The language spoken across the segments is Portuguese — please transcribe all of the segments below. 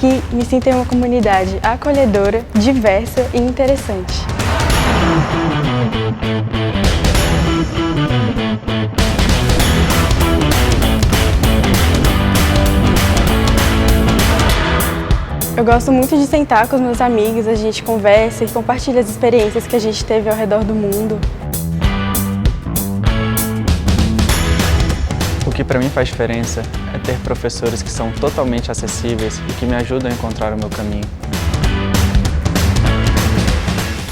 Aqui me sinto em uma comunidade acolhedora, diversa e interessante. Eu gosto muito de sentar com os meus amigos, a gente conversa e compartilha as experiências que a gente teve ao redor do mundo. O que para mim faz diferença é ter professores que são totalmente acessíveis e que me ajudam a encontrar o meu caminho.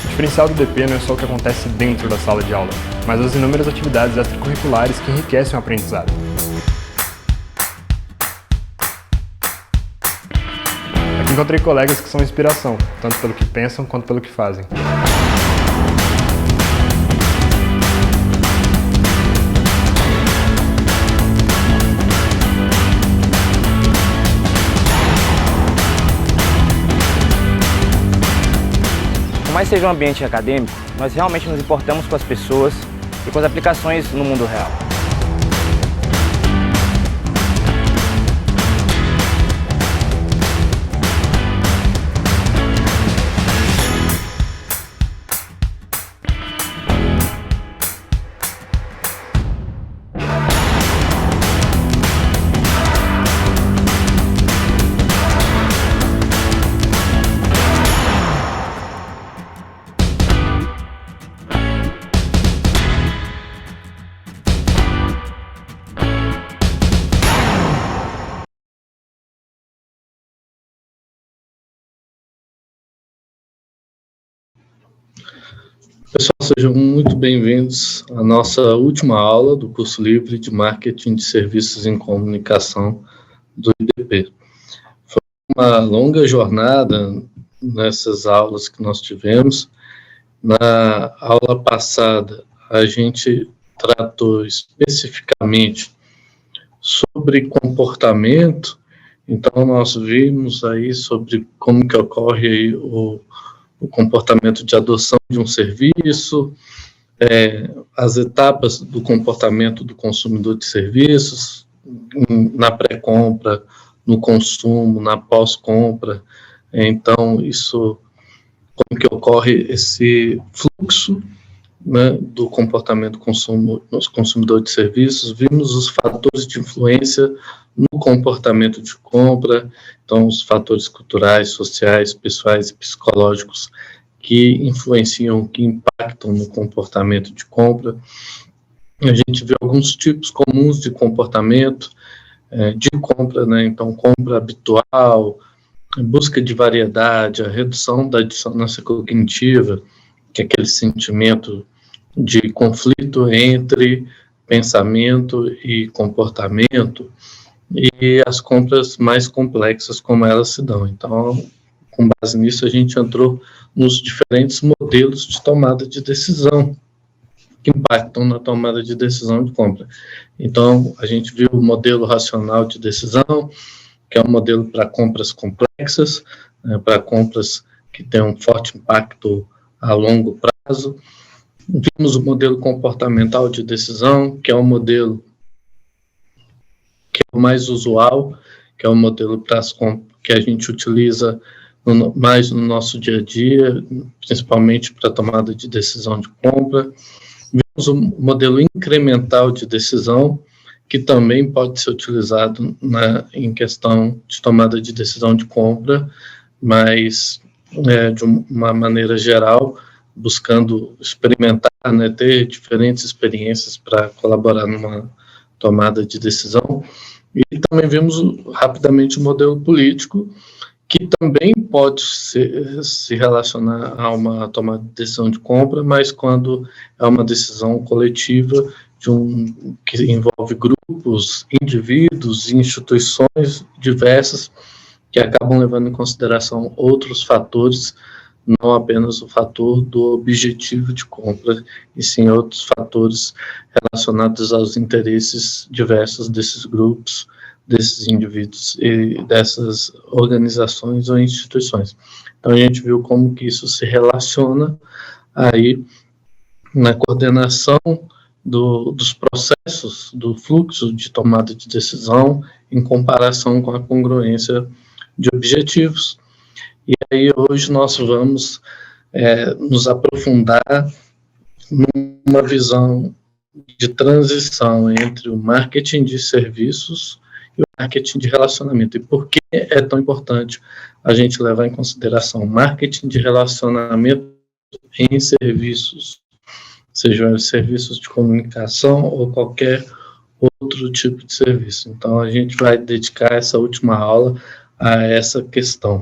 O diferencial do DP não é só o que acontece dentro da sala de aula, mas as inúmeras atividades extracurriculares que enriquecem o aprendizado. Aqui encontrei colegas que são inspiração, tanto pelo que pensam quanto pelo que fazem. Por mais seja um ambiente acadêmico, nós realmente nos importamos com as pessoas e com as aplicações no mundo real. Pessoal, sejam muito bem-vindos à nossa última aula do curso livre de Marketing de Serviços em Comunicação do IDP. Foi uma longa jornada nessas aulas que nós tivemos. Na aula passada, a gente tratou especificamente sobre comportamento, então nós vimos aí sobre como que ocorre aí o comportamento de adoção de um serviço, as etapas do comportamento do consumidor de serviços, na pré-compra, no consumo, na pós-compra. Então, isso, como que ocorre esse fluxo, né, do comportamento do consumidor de serviços. Vimos os fatores de influência no comportamento de compra, então os fatores culturais, sociais, pessoais e psicológicos que influenciam, que impactam no comportamento de compra. A gente viu alguns tipos comuns de comportamento de compra, né? Então, compra habitual, busca de variedade, a redução da dissonância cognitiva, que é aquele sentimento de conflito entre pensamento e comportamento, e as compras mais complexas, como elas se dão. Então, com base nisso, a gente entrou nos diferentes modelos de tomada de decisão que impactam na tomada de decisão de compra. Então, a gente viu o modelo racional de decisão, que é um modelo para compras complexas, para compras que têm um forte impacto a longo prazo. Vimos o modelo comportamental de decisão, que é um modelo que é o mais usual, que é o modelo para as compras que a gente utiliza mais no nosso dia a dia, principalmente para a tomada de decisão de compra. Vimos o modelo incremental de decisão, que também pode ser utilizado em questão de tomada de decisão de compra, mas de uma maneira geral, buscando experimentar, né, ter diferentes experiências para colaborar numa tomada de decisão. E também vimos rapidamente o modelo político, que também pode se relacionar a uma tomada de decisão de compra, mas quando é uma decisão coletiva que envolve grupos, indivíduos e instituições diversas que acabam levando em consideração outros fatores, não apenas o fator do objetivo de compra, e sim outros fatores relacionados aos interesses diversos desses grupos, desses indivíduos e dessas organizações ou instituições. Então, a gente viu como que isso se relaciona aí na coordenação dos processos, do fluxo de tomada de decisão, em comparação com a congruência de objetivos. E aí hoje nós vamos nos aprofundar numa visão de transição entre o marketing de serviços e o marketing de relacionamento. E por que é tão importante a gente levar em consideração o marketing de relacionamento em serviços, sejam serviços de comunicação ou qualquer outro tipo de serviço. Então, a gente vai dedicar essa última aula a essa questão.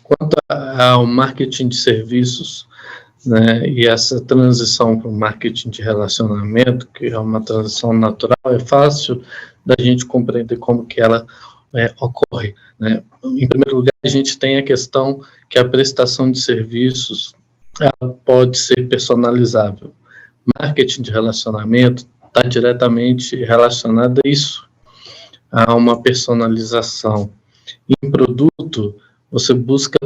Quanto ao marketing de serviços, né, e essa transição para o marketing de relacionamento, que é uma transição natural, é fácil da gente compreender como que ela ocorre, né? Em primeiro lugar, a gente tem a questão que a prestação de serviços ela pode ser personalizável. Marketing de relacionamento está diretamente relacionado a isso, a uma personalização. Em produto, você busca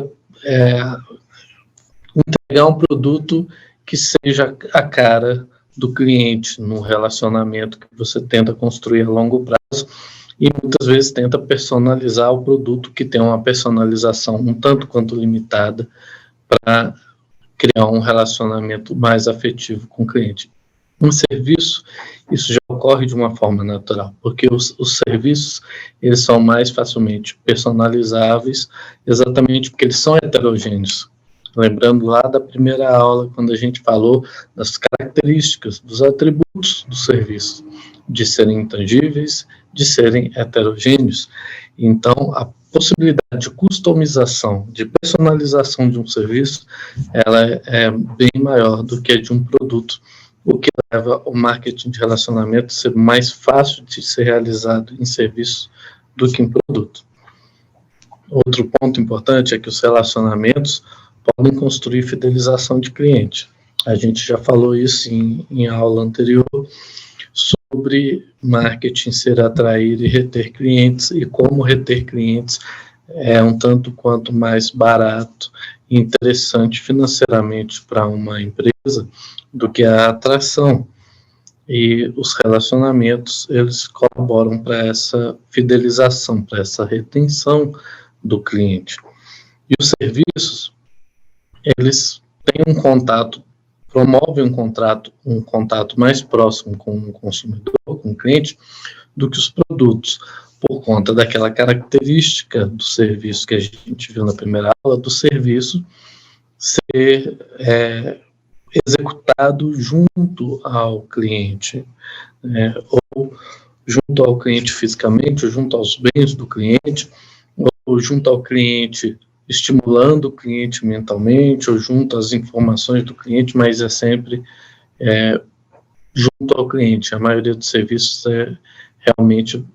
entregar um produto que seja a cara do cliente no relacionamento que você tenta construir a longo prazo e muitas vezes tenta personalizar o produto que tem uma personalização um tanto quanto limitada para criar um relacionamento mais afetivo com o cliente. Um serviço, isso já ocorre de uma forma natural, porque os serviços, eles são mais facilmente personalizáveis, exatamente porque eles são heterogêneos. Lembrando lá da primeira aula, quando a gente falou das características, dos atributos do serviço, de serem intangíveis, de serem heterogêneos. Então, a possibilidade de customização, de personalização de um serviço, ela é bem maior do que a de um produto, o que leva o marketing de relacionamento a ser mais fácil de ser realizado em serviço do que em produto. Outro ponto importante é que os relacionamentos podem construir fidelização de cliente. A gente já falou isso em aula anterior, sobre marketing ser atrair e reter clientes, e como reter clientes é um tanto quanto mais barato e interessante financeiramente para uma empresa do que a atração. E os relacionamentos, eles colaboram para essa fidelização, para essa retenção do cliente. E os serviços, eles têm um contato, promovem um contato mais próximo com o consumidor, com o cliente, do que os produtos, por conta daquela característica do serviço que a gente viu na primeira aula, do serviço ser executado junto ao cliente, ou junto ao cliente fisicamente, ou junto aos bens do cliente, ou junto ao cliente estimulando o cliente mentalmente, ou junto às informações do cliente, mas é sempre junto ao cliente. A maioria dos serviços é realmente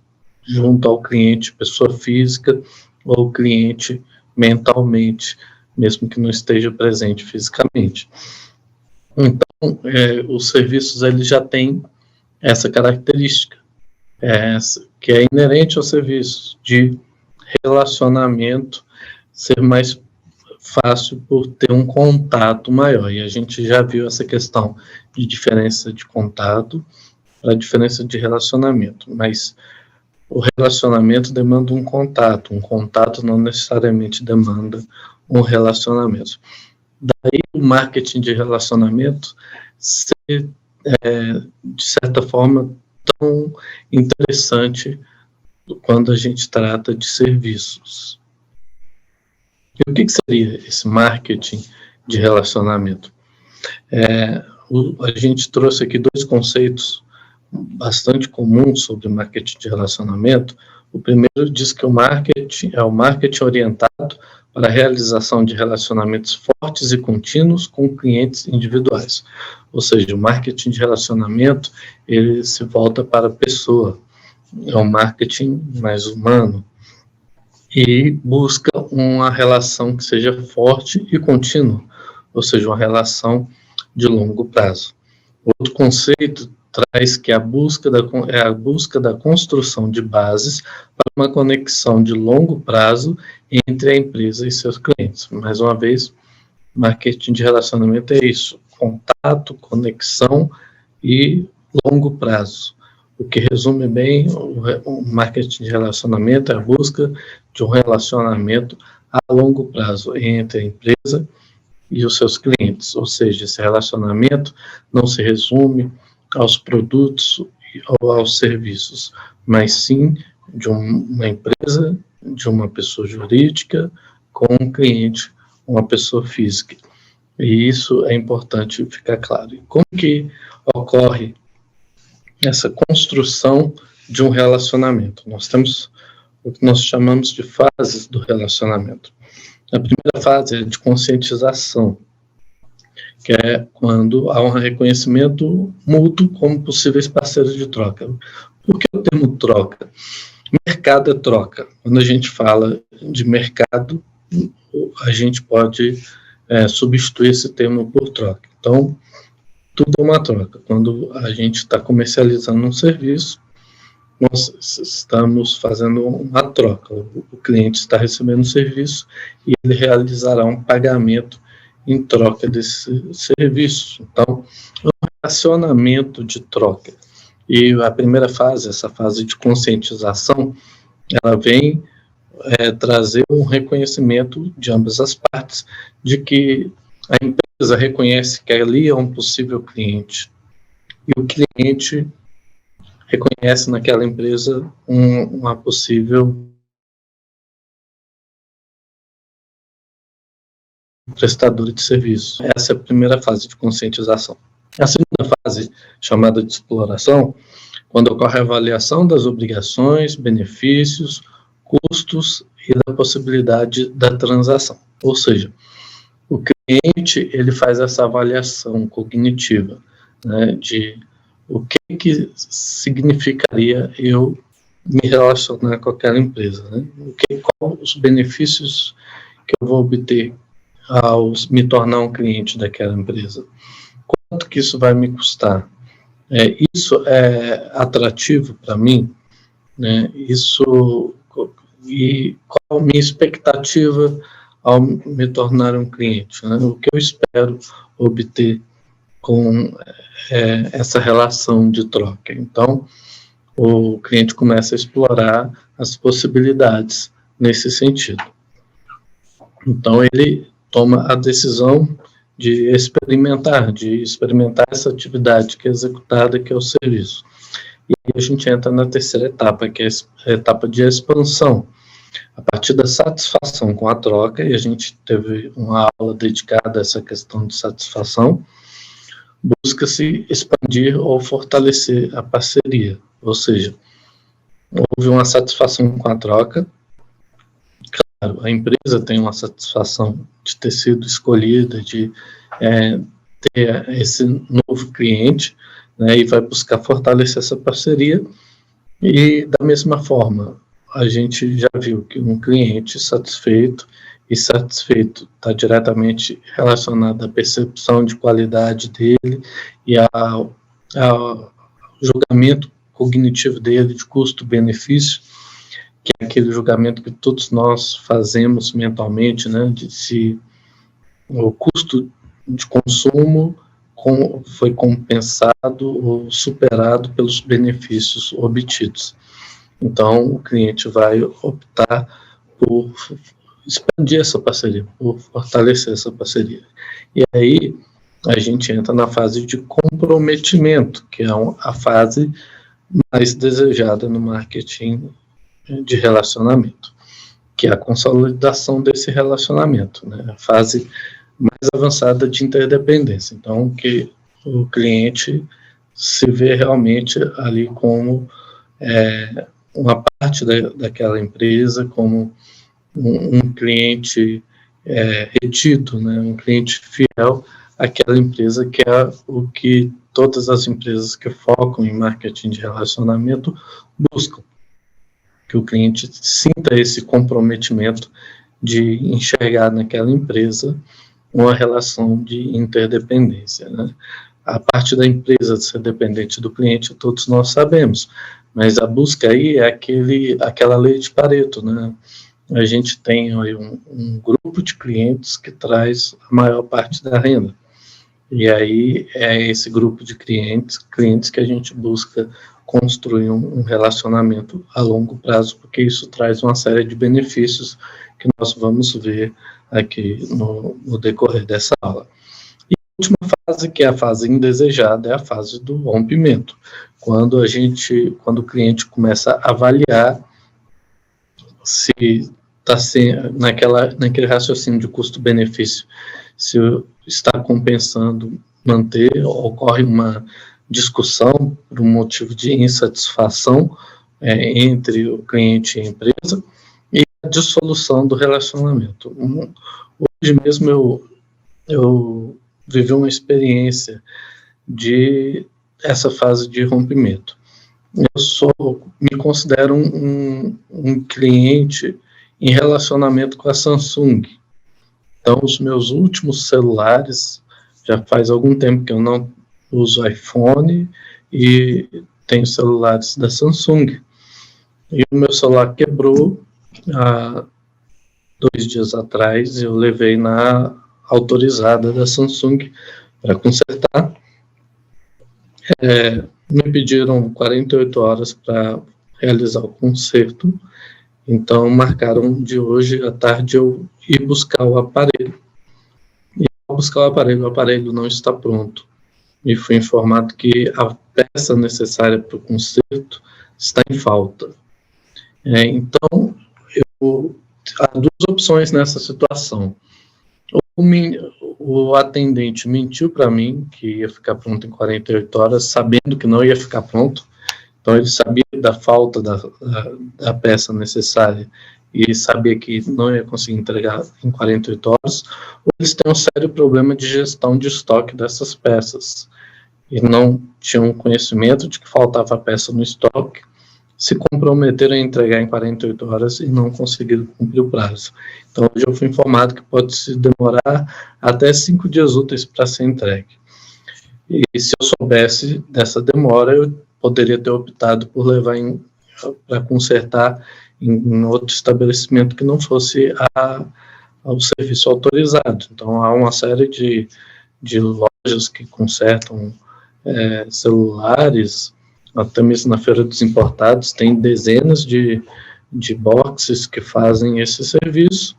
junto ao cliente, pessoa física, ou cliente mentalmente, mesmo que não esteja presente fisicamente. Então, os serviços eles já têm essa característica, que é inerente aos serviços, de relacionamento ser mais fácil por ter um contato maior. E a gente já viu essa questão de diferença de contato para diferença de relacionamento. Mas o relacionamento demanda um contato não necessariamente demanda um relacionamento. Daí o marketing de relacionamento ser, de certa forma, tão interessante quando a gente trata de serviços. E o que seria esse marketing de relacionamento? A gente trouxe aqui dois conceitos bastante comuns sobre marketing de relacionamento. O primeiro diz que o marketing é o marketing orientado para a realização de relacionamentos fortes e contínuos com clientes individuais. Ou seja, o marketing de relacionamento, ele se volta para a pessoa. É um marketing mais humano. E busca uma relação que seja forte e contínua, ou seja, uma relação de longo prazo. Outro conceito traz que a busca da construção de bases para uma conexão de longo prazo entre a empresa e seus clientes. Mais uma vez, marketing de relacionamento é isso: contato, conexão e longo prazo. O que resume bem o marketing de relacionamento é a busca de um relacionamento a longo prazo entre a empresa e os seus clientes, ou seja, esse relacionamento não se resume aos produtos ou aos serviços, mas sim de uma empresa, de uma pessoa jurídica com um cliente, uma pessoa física. E isso é importante ficar claro. E como que ocorre essa construção de um relacionamento? Nós temos o que nós chamamos de fases do relacionamento. A primeira fase é de conscientização, que é quando há um reconhecimento mútuo como possíveis parceiros de troca. Por que o termo troca? Mercado é troca. Quando a gente fala de mercado, a gente pode substituir esse termo por troca. Então, tudo é uma troca. Quando a gente está comercializando um serviço, nós estamos fazendo uma troca. O cliente está recebendo um serviço e ele realizará um pagamento em troca desse serviço. Então, é um relacionamento de troca. E a primeira fase, essa fase de conscientização, ela vem trazer um reconhecimento de ambas as partes de que a empresa reconhece que ali é um possível cliente e o cliente reconhece naquela empresa uma possível prestadora de serviço. Essa é a primeira fase de conscientização. A segunda fase, chamada de exploração, quando ocorre a avaliação das obrigações, benefícios, custos e da possibilidade da transação. Ou seja, o cliente ele faz essa avaliação cognitiva, né, de o que significaria eu me relacionar com aquela empresa, né? Quais os benefícios que eu vou obter ao me tornar um cliente daquela empresa? Quanto que isso vai me custar? Isso é atrativo para mim, né? E qual a minha expectativa ao me tornar um cliente, né? O que eu espero obter com essa relação de troca. Então, o cliente começa a explorar as possibilidades nesse sentido. Então, ele toma a decisão de experimentar essa atividade que é executada, que é o serviço. E aí a gente entra na terceira etapa, que é a etapa de expansão. A partir da satisfação com a troca, e a gente teve uma aula dedicada a essa questão de satisfação, busca-se expandir ou fortalecer a parceria. Ou seja, houve uma satisfação com a troca. Claro, a empresa tem uma satisfação de ter sido escolhida, de ter esse novo cliente, né, e vai buscar fortalecer essa parceria. E, da mesma forma, a gente já viu que um cliente satisfeito está diretamente relacionado à percepção de qualidade dele e ao julgamento cognitivo dele de custo-benefício, que é aquele julgamento que todos nós fazemos mentalmente, né, de se o custo de consumo foi compensado ou superado pelos benefícios obtidos. Então, o cliente vai optar por expandir essa parceria, por fortalecer essa parceria. E aí, a gente entra na fase de comprometimento, que é a fase mais desejada no marketing de relacionamento, que é a consolidação desse relacionamento, né? A fase mais avançada de interdependência. Então, que o cliente se vê realmente ali como uma parte daquela empresa, como um cliente retido, né? Um cliente fiel àquela empresa, que é o que todas as empresas que focam em marketing de relacionamento buscam. Que o cliente sinta esse comprometimento de enxergar naquela empresa uma relação de interdependência, né? A parte da empresa de ser dependente do cliente, todos nós sabemos, mas a busca aí é aquela lei de Pareto, né? A gente tem aí um grupo de clientes que traz a maior parte da renda. E aí é esse grupo de clientes que a gente busca construir um relacionamento a longo prazo, porque isso traz uma série de benefícios que nós vamos ver aqui no decorrer dessa aula. E a última fase, que é a fase indesejada, é a fase do rompimento, quando o cliente começa a avaliar se está naquele raciocínio de custo-benefício, se está compensando manter, ocorre uma discussão por um motivo de insatisfação entre o cliente e a empresa, e a dissolução do relacionamento. Hoje mesmo eu vivi uma experiência de essa fase de rompimento. Me considero um cliente em relacionamento com a Samsung. Então, os meus últimos celulares, já faz algum tempo que eu não uso iPhone e tenho celulares da Samsung. E o meu celular quebrou há 2 dias atrás, eu levei na autorizada da Samsung para consertar. Me pediram 48 horas para realizar o conserto, então marcaram de hoje à tarde eu ir buscar o aparelho. E ao buscar o aparelho não está pronto. E fui informado que a peça necessária para o conserto está em falta. Então, há 2 opções nessa situação. O atendente mentiu para mim que ia ficar pronto em 48 horas, sabendo que não ia ficar pronto. Então, ele sabia da falta da peça necessária e sabia que não ia conseguir entregar em 48 horas. Ou eles têm um sério problema de gestão de estoque dessas peças e não tinham conhecimento de que faltava a peça no estoque, se comprometeram a entregar em 48 horas e não conseguiram cumprir o prazo. Então, hoje eu fui informado que pode se demorar até 5 dias úteis para ser entregue. E se eu soubesse dessa demora, eu poderia ter optado por levar para consertar em outro estabelecimento que não fosse ao serviço autorizado. Então, há uma série de lojas que consertam celulares, até mesmo na Feira dos Importados, tem dezenas de boxes que fazem esse serviço,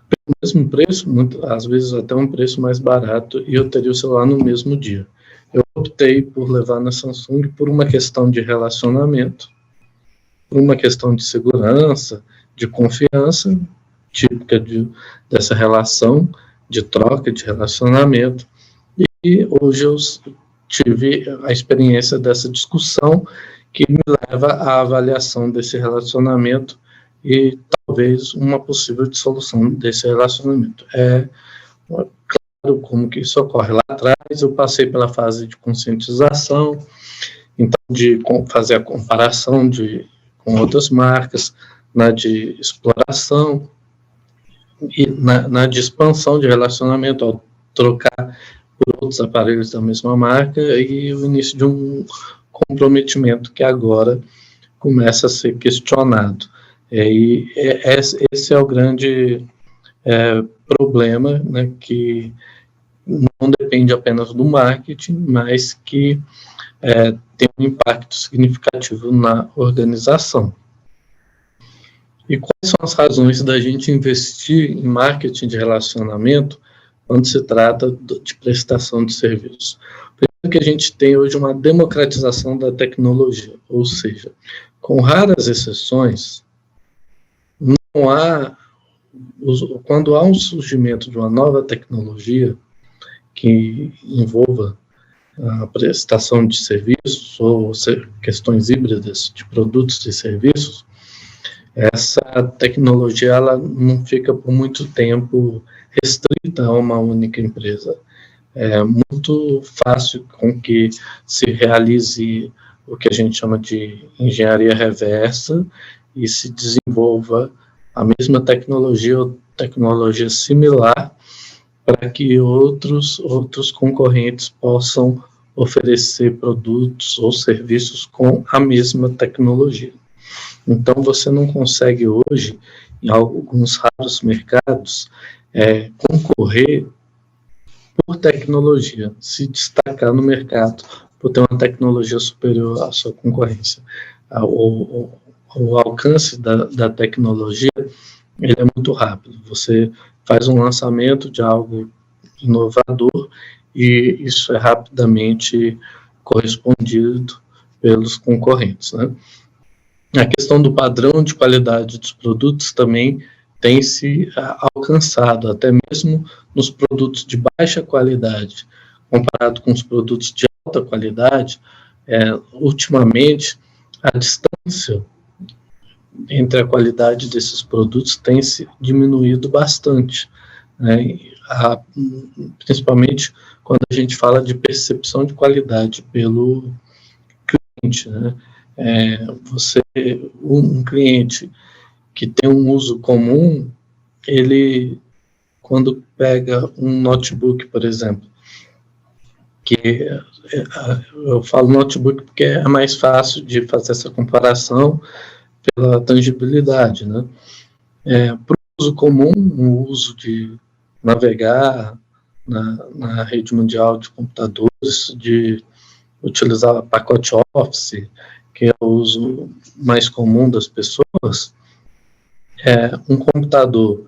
pelo mesmo preço, às vezes até um preço mais barato, e eu teria o celular no mesmo dia. Eu optei por levar na Samsung por uma questão de relacionamento, por uma questão de segurança, de confiança, típica dessa relação, de troca, de relacionamento, e hoje eu tive a experiência dessa discussão que me leva à avaliação desse relacionamento e talvez uma possível dissolução desse relacionamento. Claro como que isso ocorre. Lá atrás eu passei pela fase de conscientização, então de fazer a comparação com outras marcas, na de exploração e na de expansão de relacionamento, ao trocar por outros aparelhos da mesma marca, e o início de um comprometimento que agora começa a ser questionado. Esse é o grande problema, né, que não depende apenas do marketing, mas que tem um impacto significativo na organização. E quais são as razões da gente investir em marketing de relacionamento quando se trata de prestação de serviços? Primeiro, que a gente tem hoje uma democratização da tecnologia, ou seja, com raras exceções, quando há um surgimento de uma nova tecnologia que envolva a prestação de serviços ou questões híbridas de produtos e serviços, essa tecnologia ela não fica por muito tempo restrita a uma única empresa. É muito fácil com que se realize o que a gente chama de engenharia reversa e se desenvolva a mesma tecnologia ou tecnologia similar para que outros concorrentes possam oferecer produtos ou serviços com a mesma tecnologia. Então, você não consegue hoje, em alguns raros mercados, concorrer por tecnologia, se destacar no mercado por ter uma tecnologia superior à sua concorrência. O alcance da tecnologia, ele é muito rápido. Você faz um lançamento de algo inovador e isso é rapidamente correspondido pelos concorrentes, né? A questão do padrão de qualidade dos produtos também tem se alcançado, até mesmo nos produtos de baixa qualidade, comparado com os produtos de alta qualidade. Ultimamente, a distância entre a qualidade desses produtos tem se diminuído bastante, né? Principalmente quando a gente fala de percepção de qualidade pelo cliente, né? Um cliente que tem um uso comum, ele, quando pega um notebook, por exemplo, eu falo notebook porque é mais fácil de fazer essa comparação pela tangibilidade, né? Para o uso comum, o uso de navegar na rede mundial de computadores, de utilizar pacote Office, que é o uso mais comum das pessoas, um computador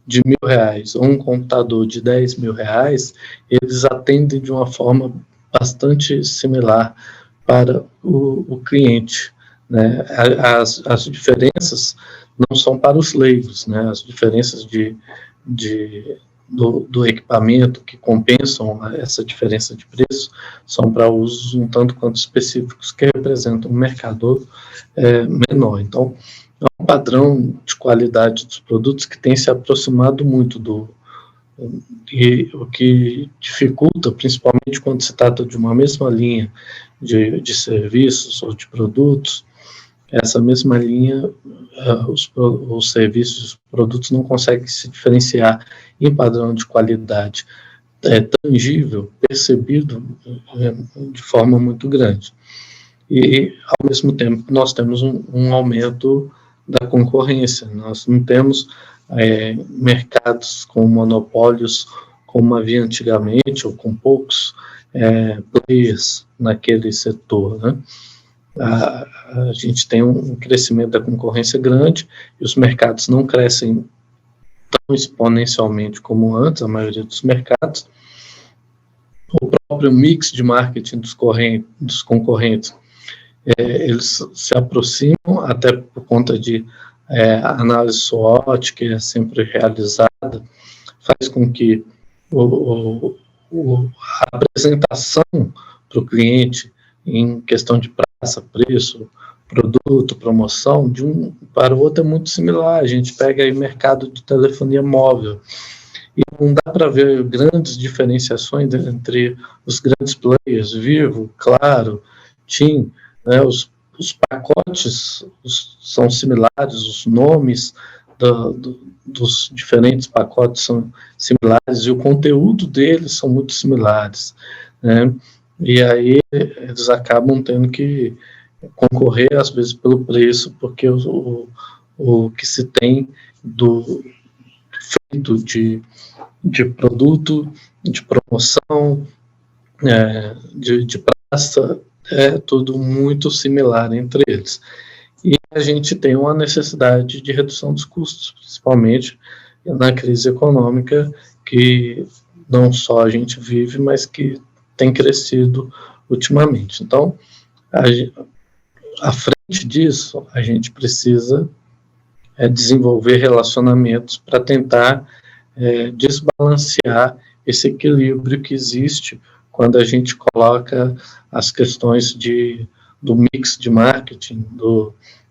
de R$1.000 ou um computador de R$10.000, eles atendem de uma forma bastante similar para o cliente, né? As diferenças não são para os leigos, né? As diferenças do equipamento que compensam essa diferença de preço são para usos um tanto quanto específicos que representam um mercado menor. Então, é um padrão de qualidade dos produtos que tem se aproximado muito e o que dificulta, principalmente quando se trata de uma mesma linha de serviços ou de produtos, essa mesma linha, os serviços, os produtos não conseguem se diferenciar em padrão de qualidade tangível, percebido de forma muito grande. E, ao mesmo tempo, nós temos um aumento da concorrência. Nós não temos mercados com monopólios como havia antigamente, ou com poucos players naquele setor, né? A gente tem um crescimento da concorrência grande e os mercados não crescem tão exponencialmente como antes, a maioria dos mercados. O próprio mix de marketing dos concorrentes, eles se aproximam até por conta de análise SWOT, que é sempre realizada, faz com que a apresentação para o cliente em questão de praça, preço, produto, promoção, de um para o outro é muito similar. A gente pega aí mercado de telefonia móvel e não dá para ver grandes diferenciações entre os grandes players, Vivo, Claro, TIM, né? Os pacotes são similares, os nomes dos diferentes pacotes são similares e o conteúdo deles são muito similares, né? E aí eles acabam tendo que concorrer, às vezes, pelo preço, porque o que se tem feito de produto, de promoção, de praça, é tudo muito similar entre eles. E a gente tem uma necessidade de redução dos custos, principalmente na crise econômica, que não só a gente vive, mas que tem crescido ultimamente. Então, à frente disso, a gente precisa desenvolver relacionamentos para tentar desbalancear esse equilíbrio que existe quando a gente coloca as questões do mix de marketing,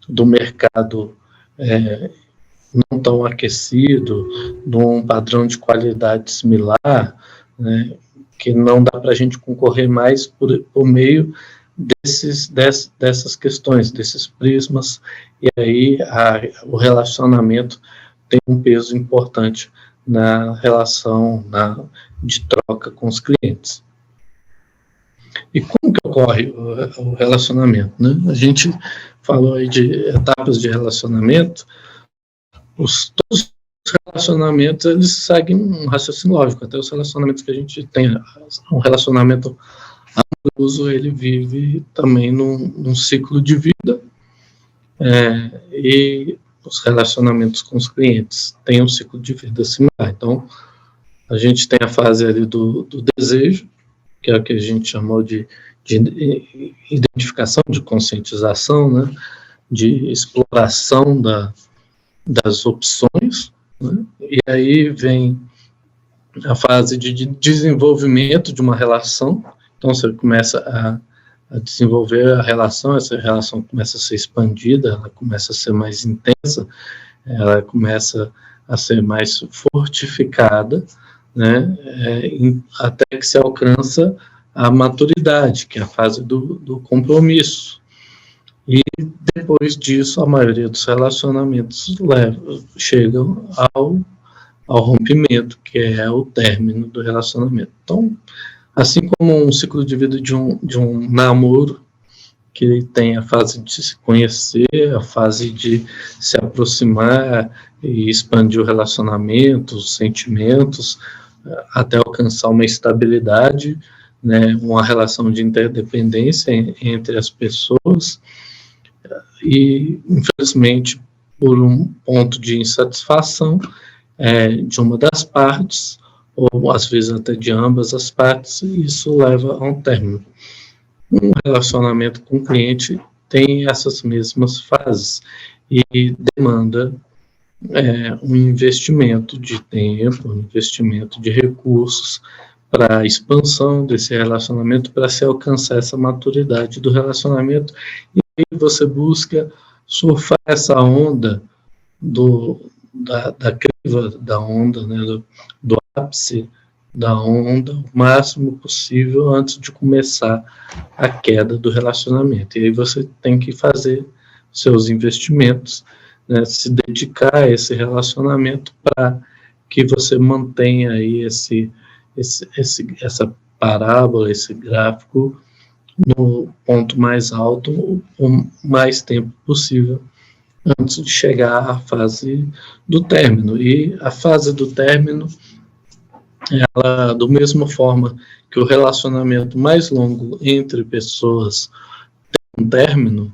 do mercado não tão aquecido, de um padrão de qualidade similar, né, que não dá para a gente concorrer mais por meio dessas questões, desses prismas, e aí o relacionamento tem um peso importante na relação de troca com os clientes. E como que ocorre o relacionamento, né? A gente falou aí de etapas de relacionamento. Todos os relacionamentos, eles seguem um raciocínio lógico. Até os relacionamentos que a gente tem, um relacionamento amoroso, ele vive também num ciclo de vida, e os relacionamentos com os clientes têm um ciclo de vida similar. Então, a gente tem a fase ali do desejo, que é o que a gente chamou de identificação, de conscientização, né, de exploração das opções, né, e aí vem a fase de desenvolvimento de uma relação. Então, você começa a desenvolver a relação, essa relação começa a ser expandida, ela começa a ser mais intensa, ela começa a ser mais fortificada, né, até que se alcança a maturidade, que é a fase do compromisso. E depois disso, a maioria dos relacionamentos chegam ao rompimento, que é o término do relacionamento. Então, assim como um ciclo de vida de um namoro, que tem a fase de se conhecer, a fase de se aproximar e expandir o relacionamento, os sentimentos, até alcançar uma estabilidade, né, uma relação de interdependência entre as pessoas, e, infelizmente, por um ponto de insatisfação de uma das partes, ou às vezes até de ambas as partes, isso leva a um término. Um relacionamento com o cliente tem essas mesmas fases e demanda um investimento de tempo, um investimento de recursos para a expansão desse relacionamento, para se alcançar essa maturidade do relacionamento, e aí você busca surfar essa onda da criva da onda, né, do ápice da onda, o máximo possível antes de começar a queda do relacionamento. E aí você tem que fazer seus investimentos, né, se dedicar a esse relacionamento para que você mantenha aí essa parábola, esse gráfico no ponto mais alto o mais tempo possível antes de chegar à fase do término. E a fase do término, ela, da mesma forma que o relacionamento mais longo entre pessoas tem um término,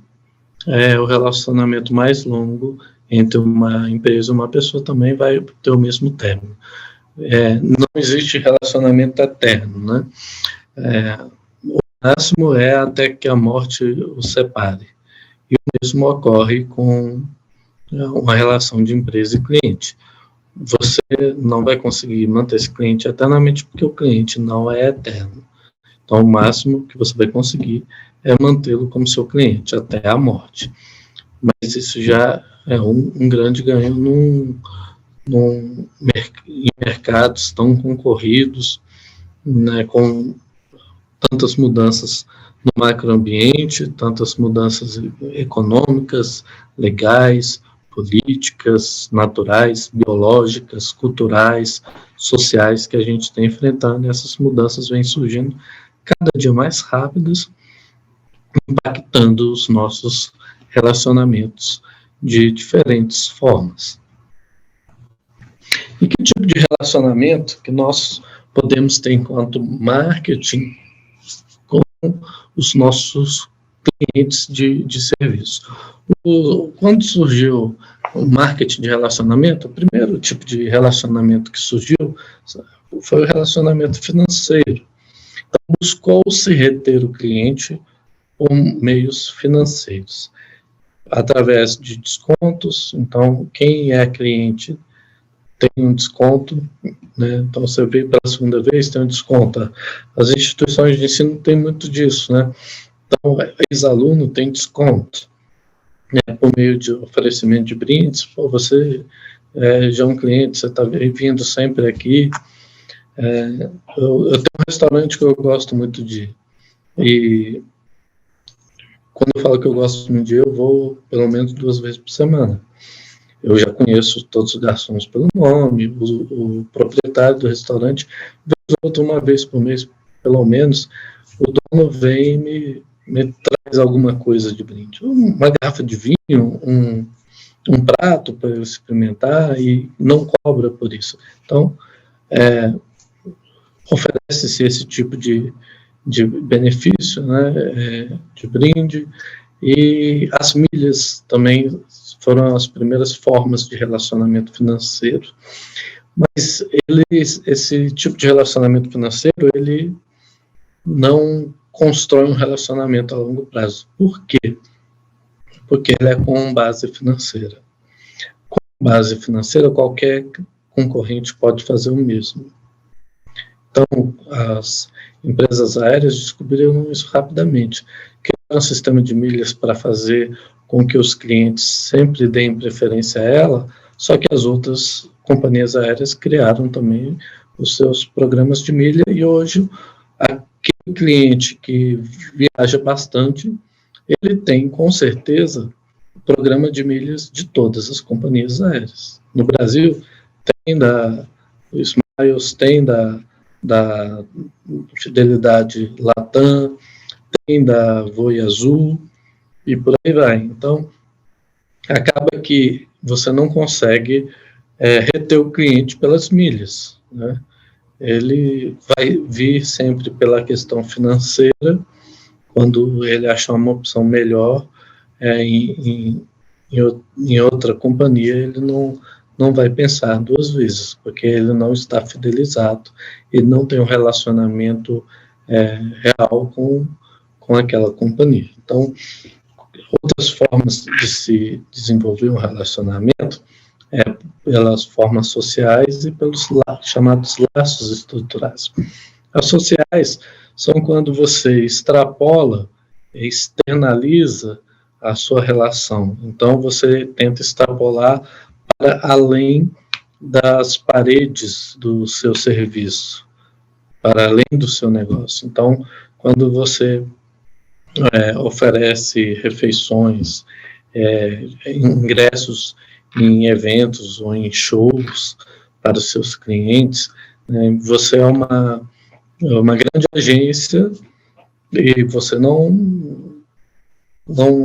o relacionamento mais longo entre uma empresa e uma pessoa também vai ter o mesmo término. Não existe relacionamento eterno, né? O máximo é até que a morte os separe. E o mesmo ocorre com uma relação de empresa e cliente. Você não vai conseguir manter esse cliente eternamente, porque o cliente não é eterno. Então, o máximo que você vai conseguir é mantê-lo como seu cliente até a morte. Mas isso já é um grande ganho em mercados tão concorridos, né, com tantas mudanças no macroambiente, tantas mudanças econômicas, legais, políticas, naturais, biológicas, culturais, sociais que a gente tem enfrentando, e essas mudanças vêm surgindo cada dia mais rápidas, impactando os nossos relacionamentos de diferentes formas. E que tipo de relacionamento que nós podemos ter enquanto marketing com os nossos clientes de serviço? Quando surgiu o marketing de relacionamento, o primeiro tipo de relacionamento que surgiu foi o relacionamento financeiro. Então, buscou-se reter o cliente por meios financeiros, através de descontos. Então, quem é cliente tem um desconto, né? Então, você veio pela segunda vez, tem um desconto. As instituições de ensino têm muito disso, né? Então, ex-aluno tem desconto, né, por meio de oferecimento de brindes. Pô, você já é um cliente, você está vindo sempre aqui. Eu tenho um restaurante que eu gosto muito de ir, e quando eu falo que eu gosto muito de ir, eu vou pelo menos 2 vezes por semana. Eu já conheço todos os garçons pelo nome, o proprietário do restaurante, uma vez por mês, pelo menos, o dono vem e me traz alguma coisa de brinde. Uma garrafa de vinho, um prato para eu experimentar, e não cobra por isso. Então, oferece-se esse tipo de de benefício, né, de brinde, e as milhas também foram as primeiras formas de relacionamento financeiro. Mas esse tipo de relacionamento financeiro, ele não constrói um relacionamento a longo prazo. Por quê? Porque ele é com base financeira. Com base financeira, qualquer concorrente pode fazer o mesmo. Então, as empresas aéreas descobriram isso rapidamente. Criaram um sistema de milhas para fazer com que os clientes sempre deem preferência a ela, só que as outras companhias aéreas criaram também os seus programas de milha, e hoje aquele cliente que viaja bastante, ele tem com certeza o programa de milhas de todas as companhias aéreas. No Brasil, tem da Smiles, tem da Fidelidade Latam, tem da Voe Azul e por aí vai. Então, acaba que você não consegue reter o cliente pelas milhas, né? Ele vai vir sempre pela questão financeira, quando ele achar uma opção melhor em outra companhia, ele não vai pensar duas vezes, porque ele não está fidelizado, ele não tem um relacionamento real com aquela companhia. Então, outras formas de se desenvolver um relacionamento pelas formas sociais e pelos chamados laços estruturais. As sociais são quando você extrapola, externaliza a sua relação. Então, você tenta extrapolar para além das paredes do seu serviço, para além do seu negócio. Então, quando você oferece refeições, ingressos em eventos ou em shows para os seus clientes, né, você é uma grande agência e você não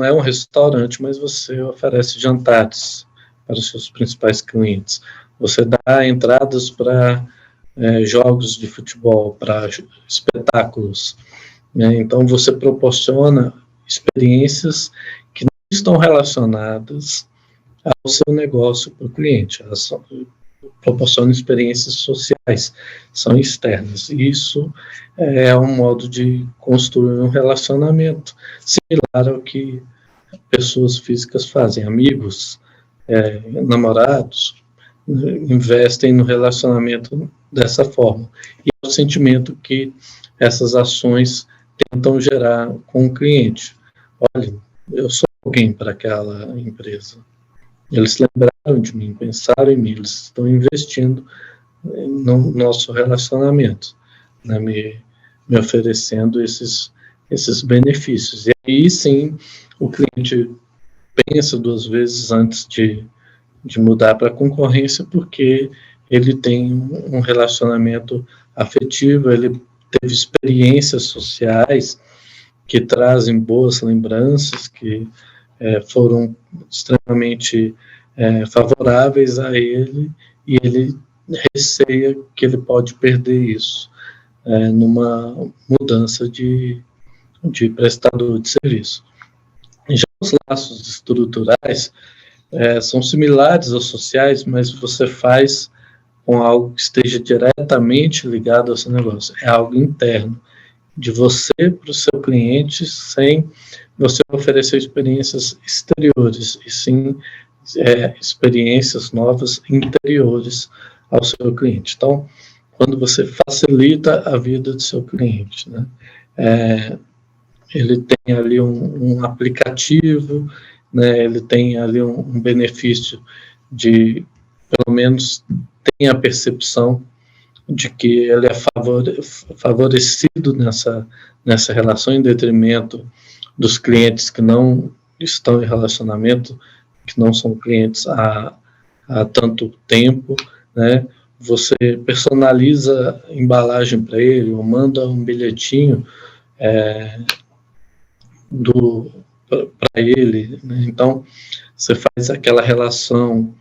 é um restaurante, mas você oferece jantares para os seus principais clientes. Você dá entradas para jogos de futebol, para espetáculos, né? Então você proporciona experiências que não estão relacionadas ao seu negócio para o cliente. Elas proporcionam experiências sociais, são externas. Isso é um modo de construir um relacionamento similar ao que pessoas físicas fazem. Amigos, namorados, investem no relacionamento dessa forma. E é o sentimento que essas ações tentam gerar com o cliente. Olha, eu sou alguém para aquela empresa. Eles lembraram de mim, pensaram em mim, eles estão investindo no nosso relacionamento, né, me oferecendo esses benefícios. E aí sim, o cliente pensa duas vezes antes de mudar para a concorrência, porque ele tem um relacionamento afetivo, ele teve experiências sociais que trazem boas lembranças, que foram extremamente favoráveis a ele, e ele receia que ele pode perder isso numa mudança de prestador de serviço. Já os laços estruturais são similares aos sociais, mas você faz com algo que esteja diretamente ligado ao seu negócio. É algo interno, de você para o seu cliente, sem você oferecer experiências exteriores, e sim experiências novas interiores ao seu cliente. Então, quando você facilita a vida do seu cliente, né, ele tem ali um aplicativo, né, ele tem ali um benefício de, pelo menos, tem a percepção de que ele é favorecido nessa relação, em detrimento dos clientes que não estão em relacionamento, que não são clientes há tanto tempo, né? Você personaliza a embalagem para ele, ou manda um bilhetinho para ele, né? Então, você faz aquela relação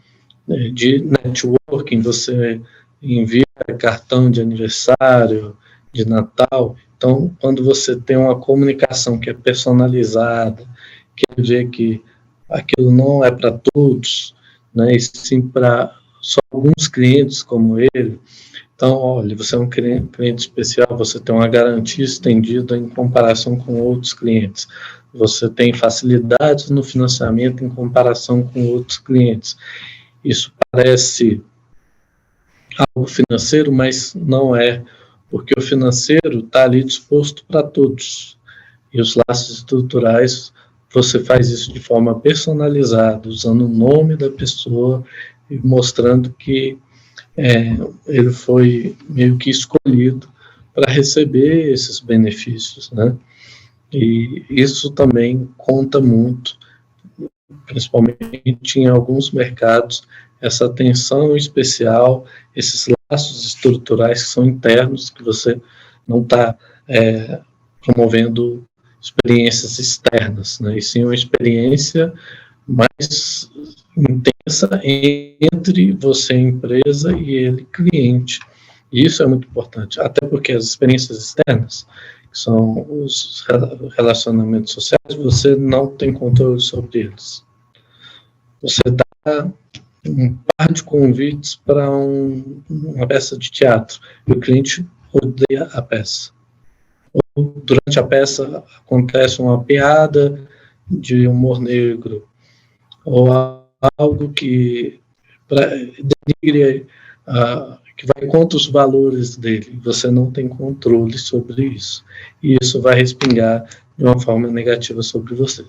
de networking, você envia cartão de aniversário, de Natal. Então, quando você tem uma comunicação que é personalizada, que ele vê que aquilo não é para todos, né, e sim para só alguns clientes como ele. Então, olha, você é um cliente especial, você tem uma garantia estendida em comparação com outros clientes. Você tem facilidades no financiamento em comparação com outros clientes. Isso parece algo financeiro, mas não é, porque o financeiro está ali disposto para todos. E os laços estruturais, você faz isso de forma personalizada, usando o nome da pessoa e mostrando que ele foi meio que escolhido para receber esses benefícios, né? E isso também conta muito, principalmente em alguns mercados, essa atenção especial, esses laços estruturais que são internos, que você não está promovendo experiências externas, né? E sim uma experiência mais intensa entre você, empresa, e ele, cliente. E isso é muito importante, até porque as experiências externas, que são os relacionamentos sociais, você não tem controle sobre eles. Você dá um par de convites para uma peça de teatro, e o cliente odeia a peça. Ou, durante a peça acontece uma piada de humor negro, ou algo que denigre, que vai contra os valores dele. Você não tem controle sobre isso. E isso vai respingar de uma forma negativa sobre você.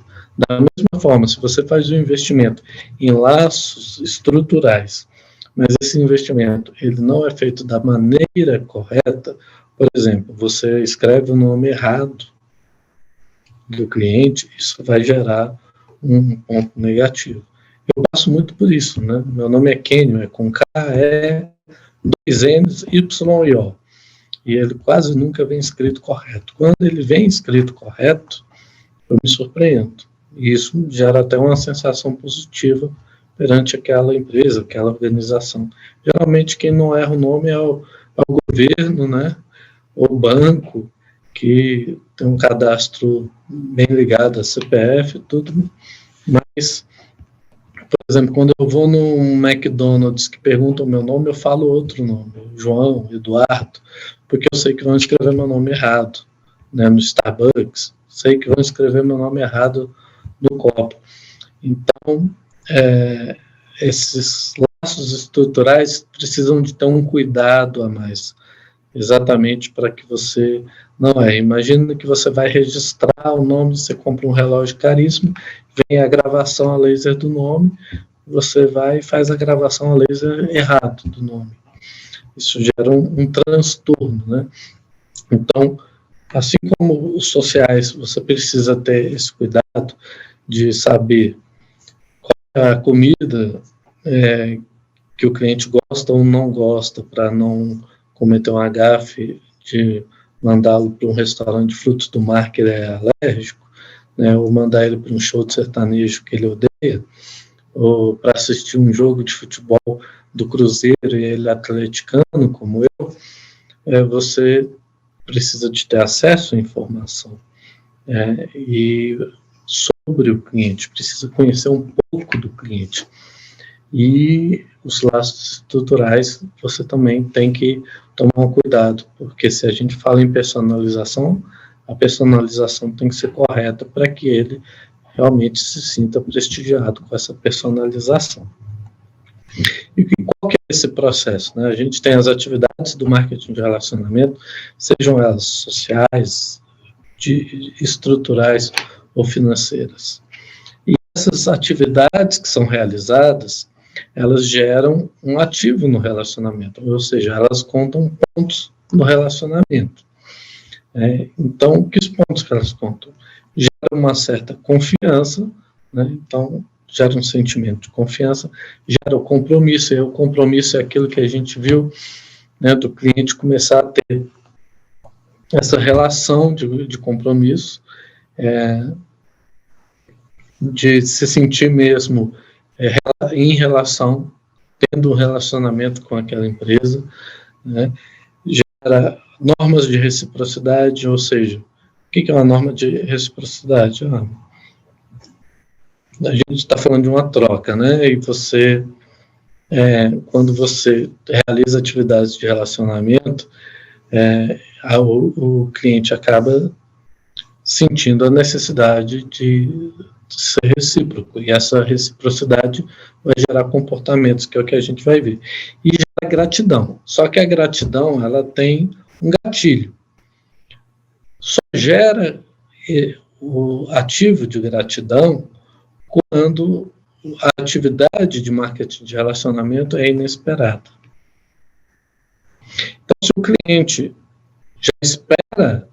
Da mesma forma, se você faz um investimento em laços estruturais, mas esse investimento ele não é feito da maneira correta, por exemplo, você escreve o nome errado do cliente, isso vai gerar um ponto negativo. Eu passo muito por isso, né? Meu nome é Kenio, é com K-E, 2 N's, Y e O. E ele quase nunca vem escrito correto. Quando ele vem escrito correto, eu me surpreendo. E isso gera até uma sensação positiva perante aquela empresa, aquela organização. Geralmente quem não erra o nome é o governo, né? Ou o banco, que tem um cadastro bem ligado a CPF, tudo. Mas, por exemplo, quando eu vou num McDonald's que perguntam o meu nome, eu falo outro nome, João, Eduardo, porque eu sei que vão escrever meu nome errado, né? No Starbucks, sei que vão escrever meu nome errado no copo. Então, esses laços estruturais precisam de ter um cuidado a mais, exatamente para que você não erre. Imagina que você vai registrar o nome, você compra um relógio caríssimo, vem a gravação a laser do nome, você vai e faz a gravação a laser errado do nome. Isso gera um transtorno, né? Então, assim como os sociais, você precisa ter esse cuidado de saber qual é a comida que o cliente gosta ou não gosta, para não cometer um agafe de mandá-lo para um restaurante de frutos do mar que ele é alérgico, né, ou mandar ele para um show de sertanejo que ele odeia, ou para assistir um jogo de futebol do Cruzeiro e ele é atleticano, como eu, você precisa de ter acesso à informação e sobre o cliente, precisa conhecer um pouco do cliente. E os laços estruturais, você também tem que tomar um cuidado, porque se a gente fala em personalização, a personalização tem que ser correta para que ele realmente se sinta prestigiado com essa personalização. E qual que é esse processo, né? A gente tem as atividades do marketing de relacionamento, sejam elas sociais, estruturais ou financeiras. E essas atividades que são realizadas, elas geram um ativo no relacionamento, ou seja, elas contam pontos no relacionamento. Então, que pontos que elas contam? Gera uma certa confiança, né? Então, gera um sentimento de confiança, gera o compromisso, e o compromisso é aquilo que a gente viu, né, do cliente começar a ter essa relação de compromisso, de se sentir mesmo em relação, tendo um relacionamento com aquela empresa, né? Gera normas de reciprocidade, ou seja, o que é uma norma de reciprocidade? A gente está falando de uma troca, né? E você, quando você realiza atividades de relacionamento, o cliente acaba sentindo a necessidade de ser recíproco, e essa reciprocidade vai gerar comportamentos, que é o que a gente vai ver, e gera gratidão. Só que a gratidão, ela tem um gatilho. Só gera o ativo de gratidão quando a atividade de marketing de relacionamento é inesperada. Então, se o cliente já espera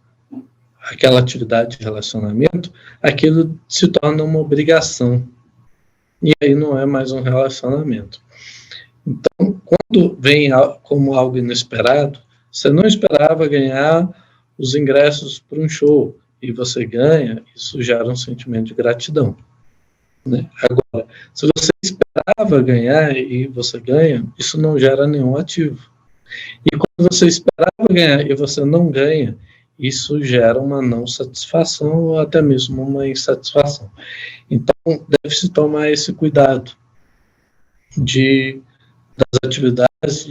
aquela atividade de relacionamento, aquilo se torna uma obrigação. E aí não é mais um relacionamento. Então, quando vem como algo inesperado, você não esperava ganhar os ingressos para um show, e você ganha, isso gera um sentimento de gratidão. Né? Agora, se você esperava ganhar e você ganha, isso não gera nenhum ativo. E quando você esperava ganhar e você não ganha, isso gera uma não satisfação ou até mesmo uma insatisfação. Então, deve-se tomar esse cuidado das atividades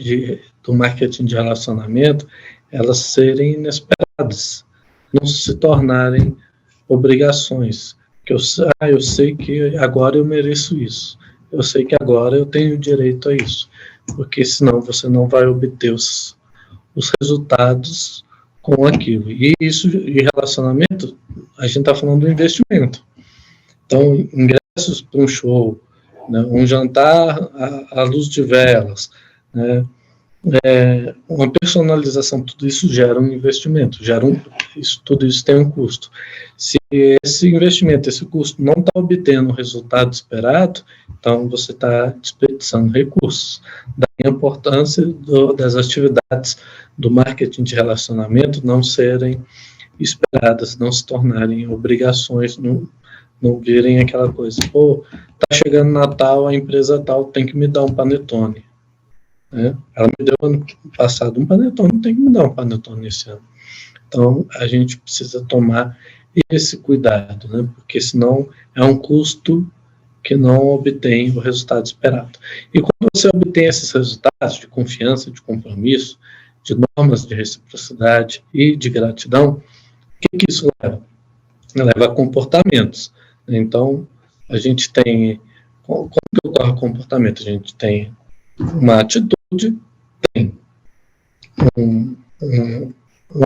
do marketing de relacionamento, elas serem inesperadas, não se tornarem obrigações. Que eu sei que agora eu mereço isso, eu sei que agora eu tenho direito a isso, porque senão você não vai obter os resultados com aquilo. E isso, de relacionamento, a gente está falando do investimento. Então, ingressos para um show, né, um jantar à luz de velas, né, uma personalização, tudo isso gera um investimento, tudo isso tem um custo. Se esse investimento, esse custo não está obtendo o resultado esperado, então você está desperdiçando recursos. Daí a importância das atividades do marketing de relacionamento não serem esperadas, não se tornarem obrigações, não virem aquela coisa, tá chegando Natal, a empresa tal tem que me dar um panetone. Ela me deu ano passado um panetone, tem que me dar um panetone esse ano. Então, a gente precisa tomar esse cuidado, né? Porque senão é um custo que não obtém o resultado esperado. E quando você obtém esses resultados de confiança, de compromisso, de normas de reciprocidade e de gratidão, o que isso leva? Leva a comportamentos. Então, a gente tem... Como que ocorre o comportamento? A gente tem uma atitude, tem um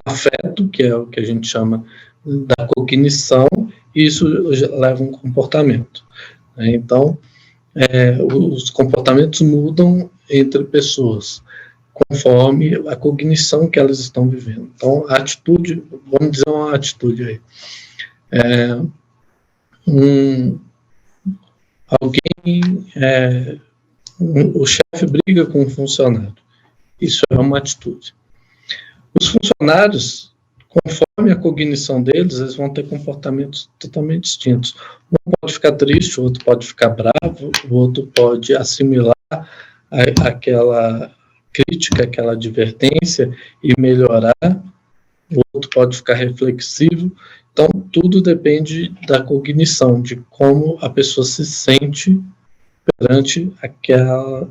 afeto, que é o que a gente chama da cognição, e isso leva a um comportamento. Então, os comportamentos mudam entre pessoas, conforme a cognição que elas estão vivendo. Então, a atitude, vamos dizer uma atitude aí, o chefe briga com um funcionário. Isso é uma atitude. Os funcionários, conforme a cognição deles, eles vão ter comportamentos totalmente distintos. Um pode ficar triste, o outro pode ficar bravo, o outro pode assimilar aquela crítica, aquela advertência e melhorar, o outro pode ficar reflexivo. Então, tudo depende da cognição, de como a pessoa se sente perante aquela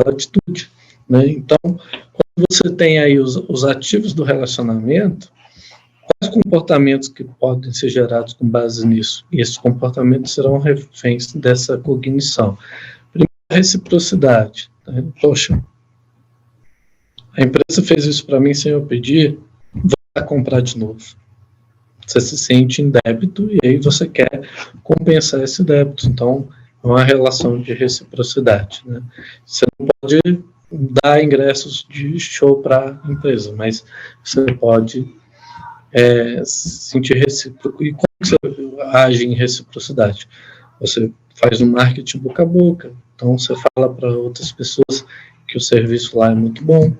atitude. Né? Então, quando você tem aí os ativos do relacionamento, quais comportamentos que podem ser gerados com base nisso? E esses comportamentos serão reféns dessa cognição. Primeiro, a reciprocidade. Né? Poxa, a empresa fez isso para mim sem eu pedir, vou comprar de novo. Você se sente em débito e aí você quer compensar esse débito. Então, é uma relação de reciprocidade. Né? Você não pode dar ingressos de show para a empresa, mas você pode se sentir recíproco. E como você age em reciprocidade? Você faz um marketing boca a boca. Então, você fala para outras pessoas que o serviço lá é muito bom,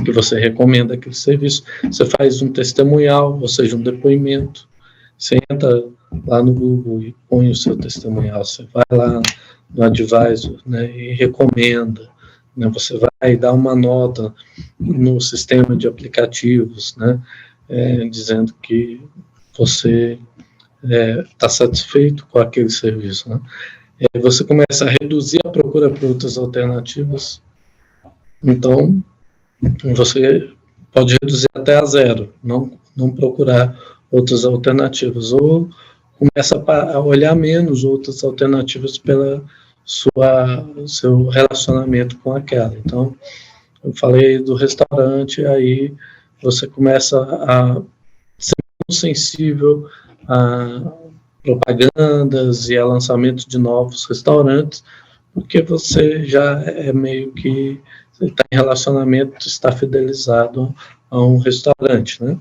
que você recomenda aquele serviço. Você faz um testemunhal, ou seja, um depoimento. Você entra lá no Google e põe o seu testemunhal. Você vai lá no Advisor, né, e recomenda, né? Você vai dar uma nota no sistema de aplicativos, né? Dizendo que você está satisfeito com aquele serviço, né? Você começa a reduzir a procura por outras alternativas, então você pode reduzir até a zero, não procurar outras alternativas, ou começa a olhar menos outras alternativas pela seu relacionamento com aquela. Então, eu falei do restaurante, aí você começa a ser muito sensível a propagandas e a lançamento de novos restaurantes, porque você já meio que está em relacionamento, está fidelizado a um restaurante, né?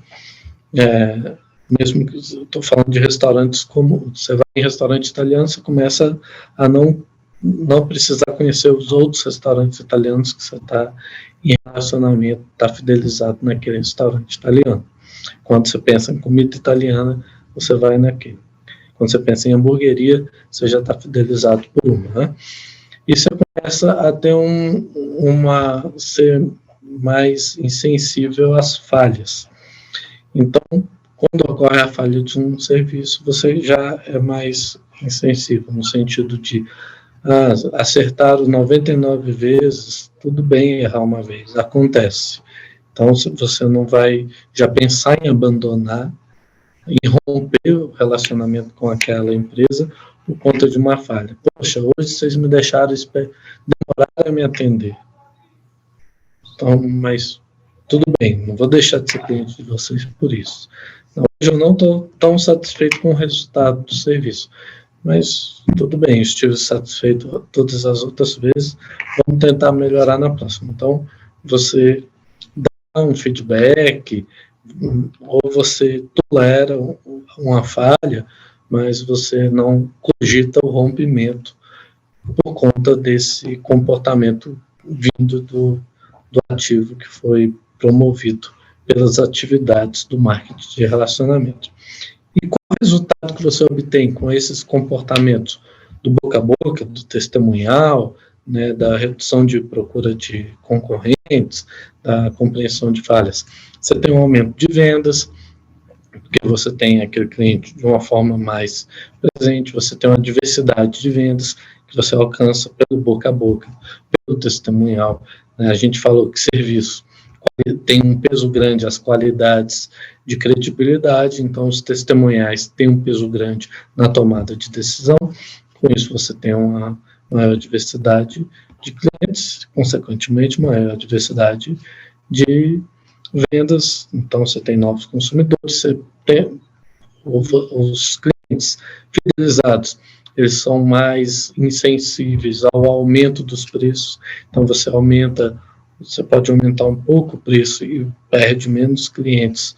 Mesmo que eu estou falando de restaurantes como você vai em restaurante italiano, você começa a não precisar conhecer os outros restaurantes italianos que você está em relacionamento, está fidelizado naquele restaurante italiano. Quando você pensa em comida italiana, você vai naquele. Quando você pensa em hamburgueria, você já está fidelizado por uma, né? E você começa a ter ser mais insensível às falhas. Então, quando ocorre a falha de um serviço, você já é mais insensível, no sentido de acertar 99 vezes, tudo bem errar uma vez, acontece. Então, você não vai já pensar em abandonar, em romper o relacionamento com aquela empresa por conta de uma falha. Poxa, hoje vocês me deixaram demorar a me atender. Então, mas tudo bem, não vou deixar de ser cliente de vocês por isso. Não, hoje eu não estou tão satisfeito com o resultado do serviço, mas tudo bem, eu estive satisfeito todas as outras vezes, vamos tentar melhorar na próxima. Então, você dá um feedback, ou você tolera uma falha, mas você não cogita o rompimento por conta desse comportamento vindo do ativo que foi promovido pelas atividades do marketing de relacionamento. E qual é o resultado que você obtém com esses comportamentos do boca a boca, do testemunhal, né, da redução de procura de concorrentes, da compreensão de falhas? Você tem um aumento de vendas, porque você tem aquele cliente de uma forma mais presente, você tem uma diversidade de vendas que você alcança pelo boca a boca, pelo testemunhal. A gente falou que serviço tem um peso grande, as qualidades de credibilidade, então os testemunhais têm um peso grande na tomada de decisão. Com isso você tem uma maior diversidade de clientes, consequentemente maior diversidade de vendas, então você tem novos consumidores, você tem os clientes fidelizados, eles são mais insensíveis ao aumento dos preços, então você pode aumentar um pouco o preço e perde menos clientes,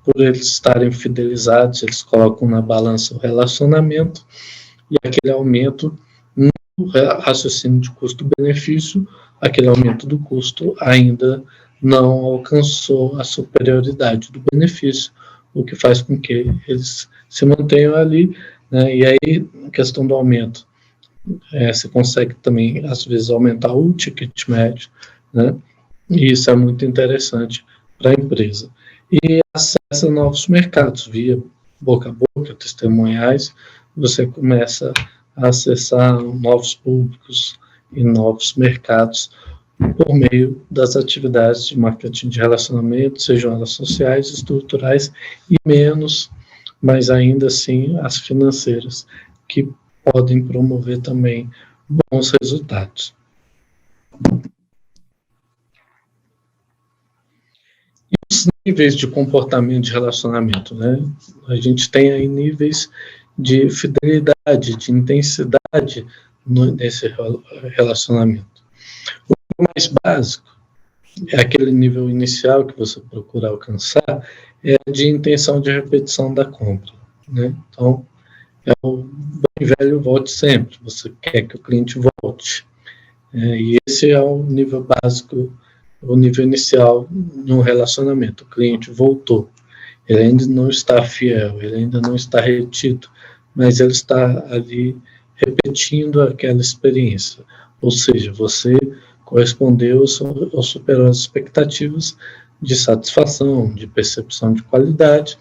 por eles estarem fidelizados, eles colocam na balança o relacionamento, e aquele aumento no raciocínio de custo-benefício, aquele aumento do custo ainda não alcançou a superioridade do benefício, o que faz com que eles se mantenham ali, né? E aí, a questão do aumento, você consegue também, às vezes, aumentar o ticket médio, né? E isso é muito interessante para a empresa. E acessa novos mercados, via boca a boca, testemunhais, você começa a acessar novos públicos e novos mercados por meio das atividades de marketing de relacionamento, sejam elas sociais, estruturais e menos, mas ainda assim as financeiras, que podem promover também bons resultados. E os níveis de comportamento de relacionamento, né? A gente tem aí níveis de fidelidade, de intensidade nesse relacionamento. O mais básico é aquele nível inicial que você procura alcançar, é de intenção de repetição da compra, né? Então, é o bom e velho volte sempre, você quer que o cliente volte. E esse é o nível básico, o nível inicial no relacionamento. O cliente voltou, ele ainda não está fiel, ele ainda não está retido, mas ele está ali repetindo aquela experiência. ou seja, você correspondeu ou superou as expectativas de satisfação, de percepção de qualidade,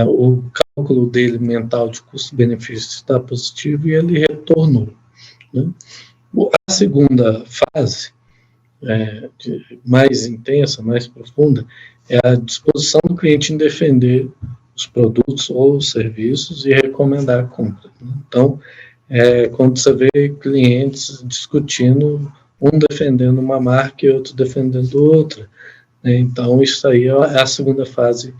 o cálculo dele mental de custo-benefício está positivo e ele retornou, né? A segunda fase, mais intensa, mais profunda, é a disposição do cliente em defender os produtos ou os serviços e recomendar a compra, né? Então, quando você vê clientes discutindo, um defendendo uma marca e outro defendendo outra, né? Então, isso aí é a segunda fase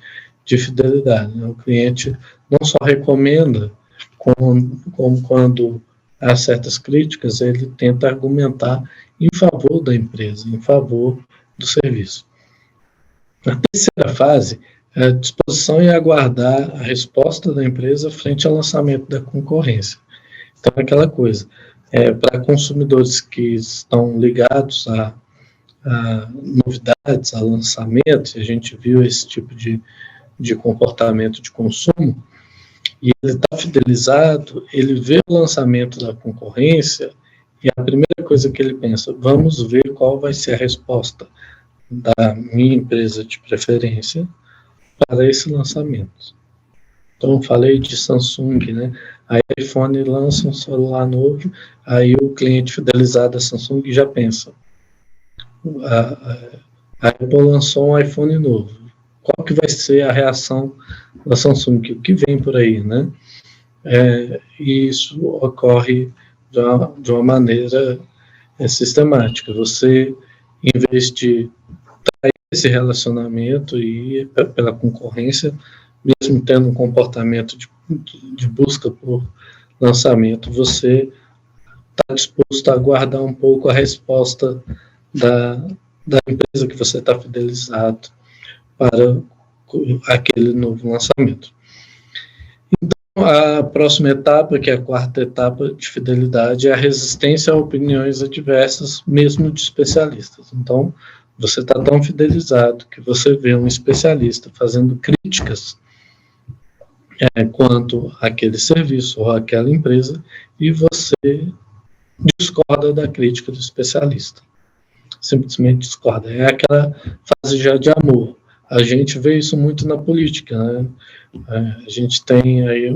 de fidelidade, né? O cliente não só recomenda, como quando há certas críticas, ele tenta argumentar em favor da empresa, em favor do serviço. A terceira fase é a disposição em aguardar a resposta da empresa frente ao lançamento da concorrência. Então, é aquela coisa, para consumidores que estão ligados a novidades, a lançamentos, a gente viu esse tipo de comportamento de consumo, e ele está fidelizado, ele vê o lançamento da concorrência, e a primeira coisa que ele pensa, vamos ver qual vai ser a resposta da minha empresa de preferência para esse lançamento. Então, falei de Samsung, né? Aí a iPhone lança um celular novo, aí o cliente fidelizado da Samsung já pensa, a Apple lançou um iPhone novo, qual que vai ser a reação da Samsung, o que vem por aí, né? E isso ocorre de uma maneira sistemática. Você, em vez de trair esse relacionamento e ir pela concorrência, mesmo tendo um comportamento de busca por lançamento, você está disposto a aguardar um pouco a resposta da empresa que você está fidelizado para aquele novo lançamento. Então, a próxima etapa, que é a quarta etapa de fidelidade, é a resistência a opiniões adversas, mesmo de especialistas. Então, você está tão fidelizado que você vê um especialista fazendo críticas quanto àquele serviço ou àquela empresa, e você discorda da crítica do especialista. Simplesmente discorda. É aquela fase já de amor. A gente vê isso muito na política, né? A gente tem aí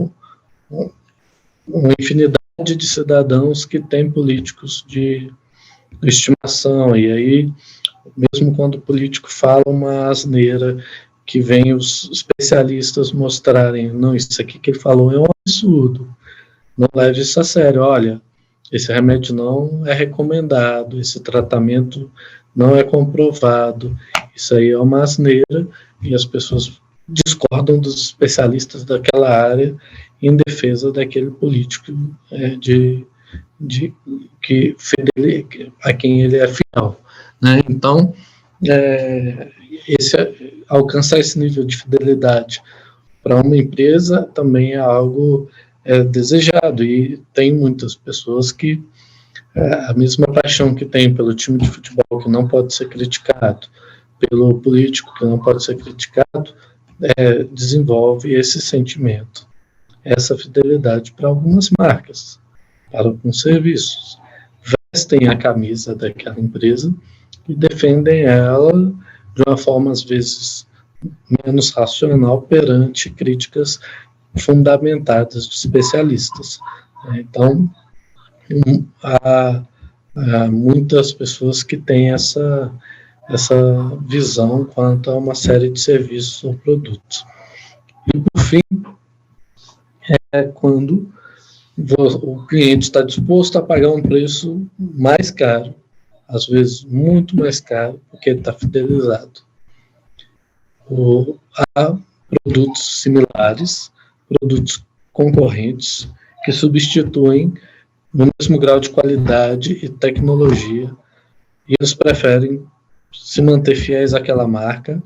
uma infinidade de cidadãos que têm políticos de estimação, e aí, mesmo quando o político fala uma asneira, que vem os especialistas mostrarem, não, isso aqui que ele falou é um absurdo, não leve isso a sério, olha, esse remédio não é recomendado, esse tratamento não é comprovado, isso aí é uma asneira, e as pessoas discordam dos especialistas daquela área em defesa daquele político a quem ele é fiel, né? Então, alcançar esse nível de fidelidade para uma empresa também é algo desejado, e tem muitas pessoas que a mesma paixão que tem pelo time de futebol, que não pode ser criticado, pelo político, que não pode ser criticado, desenvolve esse sentimento, essa fidelidade para algumas marcas, para alguns serviços, vestem a camisa daquela empresa e defendem ela de uma forma, às vezes, menos racional perante críticas fundamentadas de especialistas. Então, há muitas pessoas que têm essa visão quanto a uma série de serviços ou produtos. E, por fim, é quando o cliente está disposto a pagar um preço mais caro, às vezes muito mais caro, porque ele está fidelizado. Há produtos similares, produtos concorrentes, que substituem no mesmo grau de qualidade e tecnologia, e eles preferem se manter fiéis àquela marca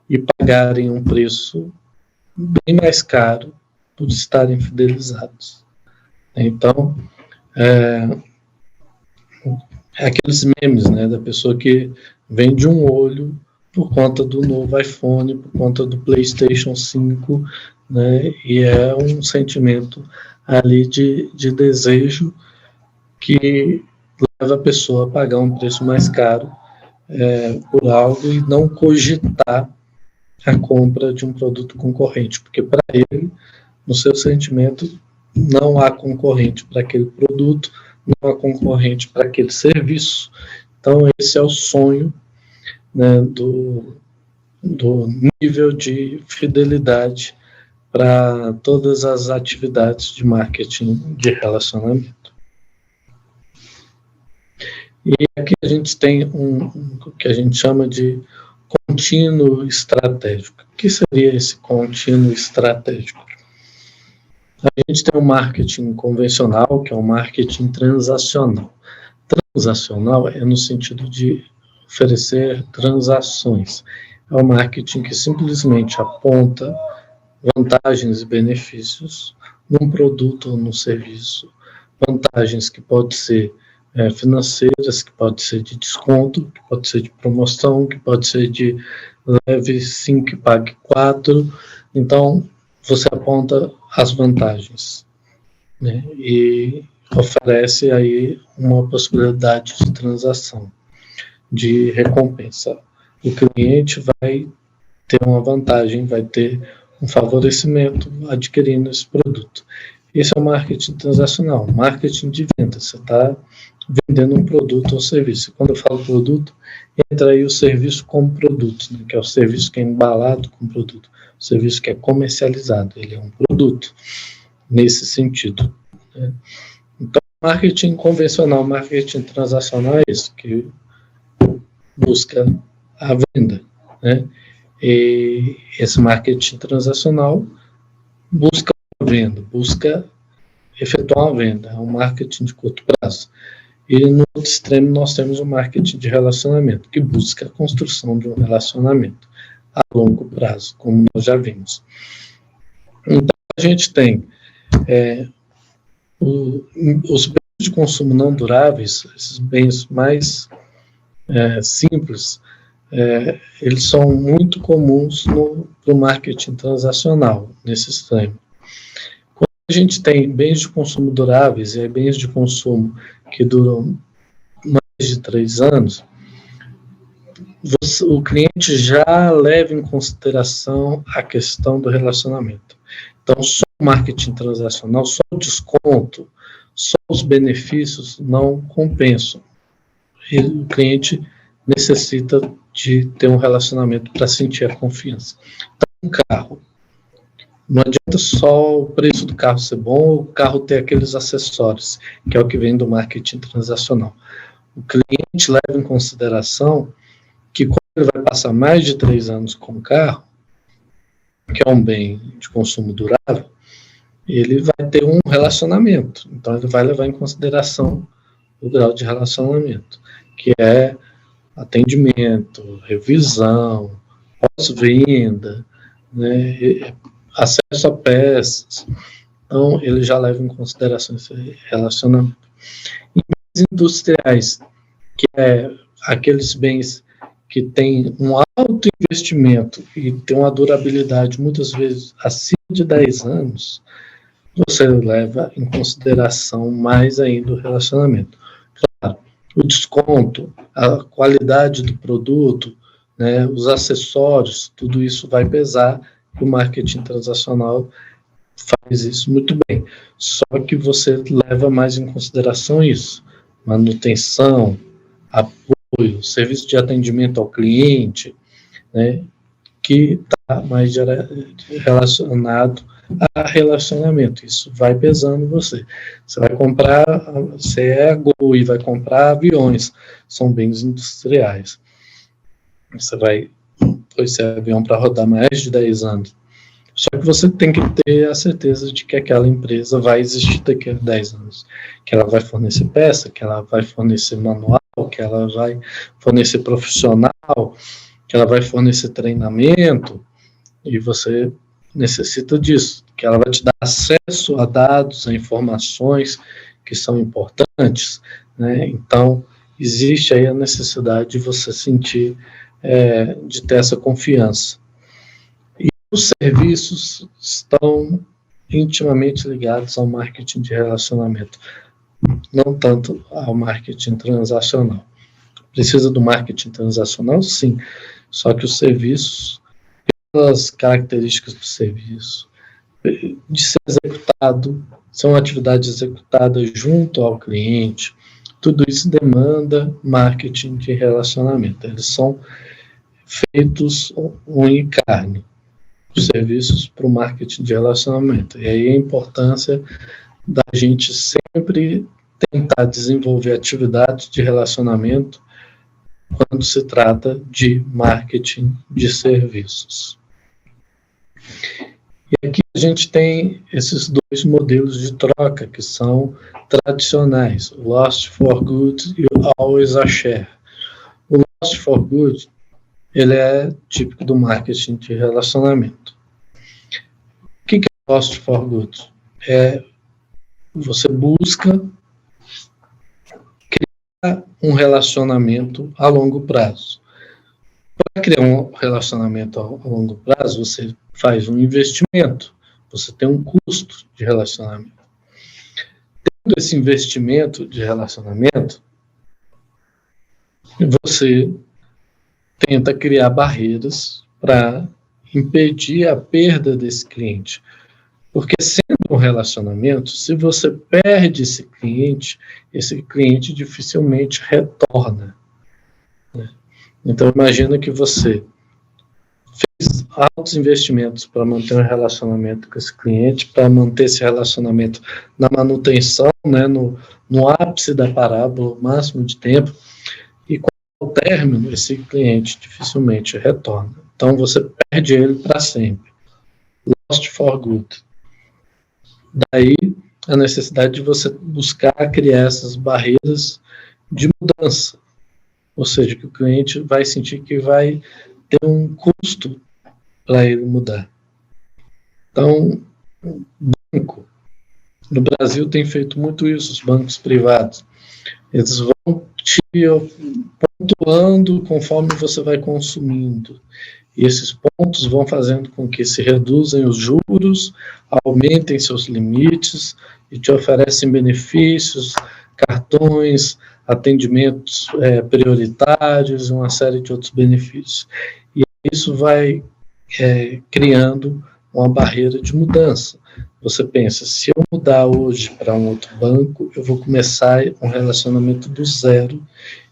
e pagarem um preço bem mais caro por estarem fidelizados. Então, aqueles memes, né, da pessoa que vende um olho por conta do novo iPhone, por conta do PlayStation 5, né, e é um sentimento ali de desejo que leva a pessoa a pagar um preço mais caro por algo e não cogitar a compra de um produto concorrente, porque para ele, no seu sentimento, não há concorrente para aquele produto, não há concorrente para aquele serviço. Então, esse é o sonho, né, do nível de fidelidade para todas as atividades de marketing de relacionamento. E aqui a gente tem o que a gente chama de contínuo estratégico. O que seria esse contínuo estratégico? A gente tem um marketing convencional, que é um marketing transacional. Transacional é no sentido de oferecer transações. É um marketing que simplesmente aponta vantagens e benefícios num produto ou num serviço. Vantagens que podem ser financeiras, que pode ser de desconto, que pode ser de promoção, que pode ser de leve 5 e pague 4. Então, você aponta as vantagens, né, e oferece aí uma possibilidade de transação, de recompensa. O cliente vai ter uma vantagem, vai ter um favorecimento adquirindo esse produto. Esse é o marketing transacional, marketing de venda. Você está vendendo um produto ou serviço. Quando eu falo produto, entra aí o serviço como produto, né, que é o serviço que é embalado com produto, o serviço que é comercializado, ele é um produto, nesse sentido, né. Então, marketing convencional, marketing transacional é isso, que busca a venda, né, e esse marketing transacional busca a venda, busca efetuar a venda, é um marketing de curto prazo. E no outro extremo nós temos o marketing de relacionamento, que busca a construção de um relacionamento a longo prazo, como nós já vimos. Então a gente tem os bens de consumo não duráveis, esses bens mais simples, eles são muito comuns no marketing transacional, nesse extremo. Quando a gente tem bens de consumo duráveis e bens de consumo que duram mais de 3 anos, o cliente já leva em consideração a questão do relacionamento. Então, só o marketing transacional, só o desconto, só os benefícios não compensam. E o cliente necessita de ter um relacionamento para sentir a confiança. Então, um carro. Não adianta só o preço do carro ser bom, o carro ter aqueles acessórios, que é o que vem do marketing transacional. O cliente leva em consideração que quando ele vai passar mais de 3 anos com o carro, que é um bem de consumo durável, ele vai ter um relacionamento. Então, ele vai levar em consideração o grau de relacionamento, que é atendimento, revisão, pós-venda, né, acesso a peças. Então, ele já leva em consideração esse relacionamento. Em bens industriais, que é aqueles bens que têm um alto investimento e tem uma durabilidade muitas vezes acima de 10 anos, você leva em consideração mais ainda o relacionamento. Claro, o desconto, a qualidade do produto, né, os acessórios, tudo isso vai pesar, e o marketing transacional faz isso muito bem. Só que você leva mais em consideração isso, manutenção, apoio, serviço de atendimento ao cliente, né, que está mais relacionado a relacionamento. Isso vai pesando em você. Você vai comprar, você é a Gol e vai comprar aviões, são bens industriais. Você vai pôr esse avião para rodar mais de 10 anos. Só que você tem que ter a certeza de que aquela empresa vai existir daqui a 10 anos. Que ela vai fornecer peça, que ela vai fornecer manual, que ela vai fornecer profissional, que ela vai fornecer treinamento, e você necessita disso, que ela vai te dar acesso a dados, a informações que são importantes, né? Então, existe aí a necessidade de você sentir, de ter essa confiança. E os serviços estão intimamente ligados ao marketing de relacionamento. não tanto ao marketing transacional. Precisa do marketing transacional? Sim, só que os serviços, pelas características do serviço, de ser executado, são atividades executadas junto ao cliente, tudo isso demanda marketing de relacionamento. Eles são feitos unha e carne, os serviços para o marketing de relacionamento. E aí a importância da gente sempre tentar desenvolver atividades de relacionamento quando se trata de marketing de serviços. E aqui a gente tem esses dois modelos de troca que são tradicionais, o Lost for Good e o Always a Share. O Lost for Good, ele é típico do marketing de relacionamento. O que é Lost for Good? Você busca criar um relacionamento a longo prazo. Para criar um relacionamento a longo prazo, você faz um investimento, você tem um custo de relacionamento. Tendo esse investimento de relacionamento, você tenta criar barreiras para impedir a perda desse cliente. Porque sendo um relacionamento, se você perde esse cliente dificilmente retorna. Né? Então, imagina que você fez altos investimentos para manter um relacionamento com esse cliente, para manter esse relacionamento na manutenção, né, no ápice da parábola, o máximo de tempo, e com o término, esse cliente dificilmente retorna. Então, você perde ele para sempre. Lost for good. Daí, a necessidade de você buscar criar essas barreiras de mudança. Ou seja, que o cliente vai sentir que vai ter um custo para ele mudar. Então, o banco, no Brasil, tem feito muito isso, os bancos privados. Eles vão te pontuando conforme você vai consumindo. E esses pontos vão fazendo com que se reduzam os juros, aumentem seus limites e te oferecem benefícios, cartões, atendimentos prioritários, uma série de outros benefícios. E isso vai criando uma barreira de mudança. Você pensa, se eu mudar hoje para um outro banco, eu vou começar um relacionamento do zero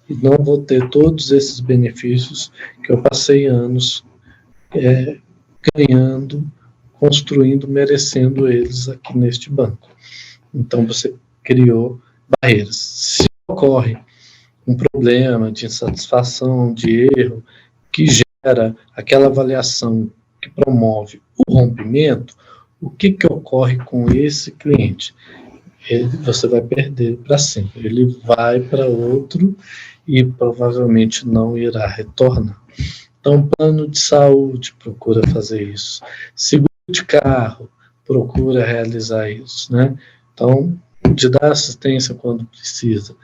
e não vou ter todos esses benefícios que eu passei anos ganhando, construindo, merecendo eles aqui neste banco. Então, você criou barreiras. Se ocorre um problema de insatisfação, de erro, que gera aquela avaliação que promove o rompimento, o que ocorre com esse cliente? Você vai perder para sempre. Ele vai para outro e provavelmente não irá retornar. Então, plano de saúde procura fazer isso. Seguro de carro procura realizar isso, né? Então, de dar assistência quando precisa.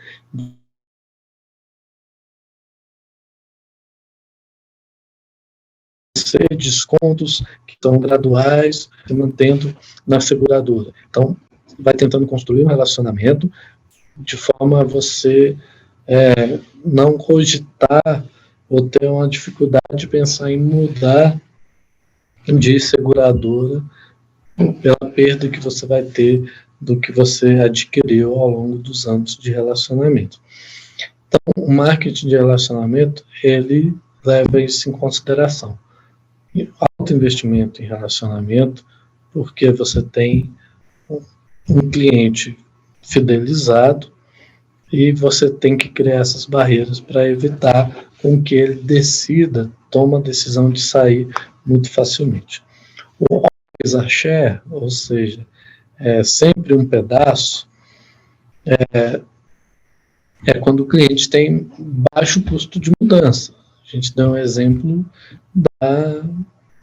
Descontos que estão graduais, se mantendo na seguradora. Então, vai tentando construir um relacionamento de forma a você não cogitar ou ter uma dificuldade de pensar em mudar de seguradora pela perda que você vai ter do que você adquiriu ao longo dos anos de relacionamento. Então, o marketing de relacionamento, ele leva isso em consideração. Alto investimento em relacionamento, porque você tem um cliente fidelizado e você tem que criar essas barreiras para evitar com que ele toma a decisão de sair muito facilmente. O always a share, ou seja, sempre um pedaço, é quando o cliente tem baixo custo de mudança. A gente dá um exemplo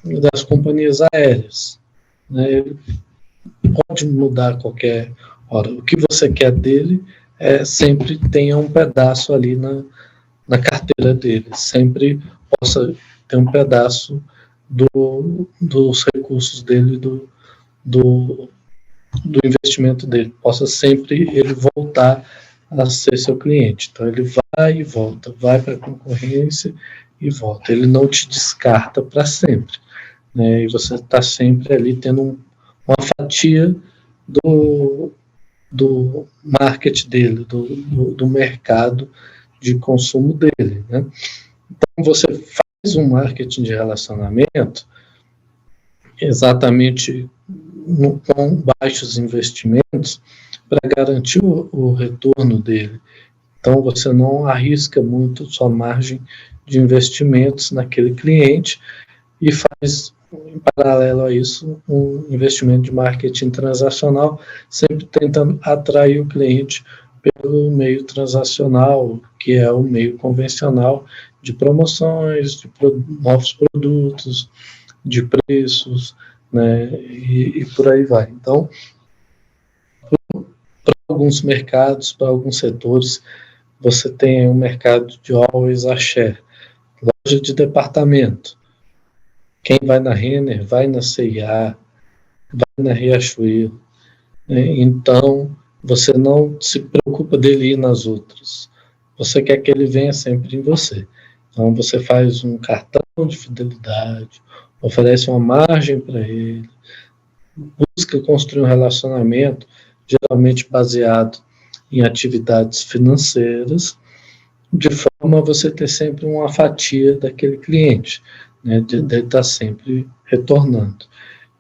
das companhias aéreas. Né? Ele pode mudar a qualquer hora. O que você quer dele sempre tenha um pedaço ali na carteira dele. Sempre possa ter um pedaço dos recursos dele, do investimento dele, possa sempre ele voltar a ser seu cliente. Então ele vai e volta, vai para a concorrência e volta. Ele não te descarta para sempre, né? E você está sempre ali tendo uma fatia do market dele, do mercado de consumo dele, né? Então você faz um marketing de relacionamento exatamente com baixos investimentos para garantir o retorno dele. Então você não arrisca muito sua margem de investimentos naquele cliente e faz, em paralelo a isso, um investimento de marketing transacional, sempre tentando atrair o cliente pelo meio transacional, que é o meio convencional de promoções, de novos produtos, de preços, né, e por aí vai. Então, para alguns mercados, para alguns setores, você tem um mercado de always a share, loja de departamento. Quem vai na Renner, vai na C&A, vai na Riachuelo. Então, você não se preocupa dele ir nas outras. Você quer que ele venha sempre em você. Então, você faz um cartão de fidelidade, oferece uma margem para ele, busca construir um relacionamento, geralmente baseado em atividades financeiras, de forma a você ter sempre uma fatia daquele cliente, né, de estar sempre retornando.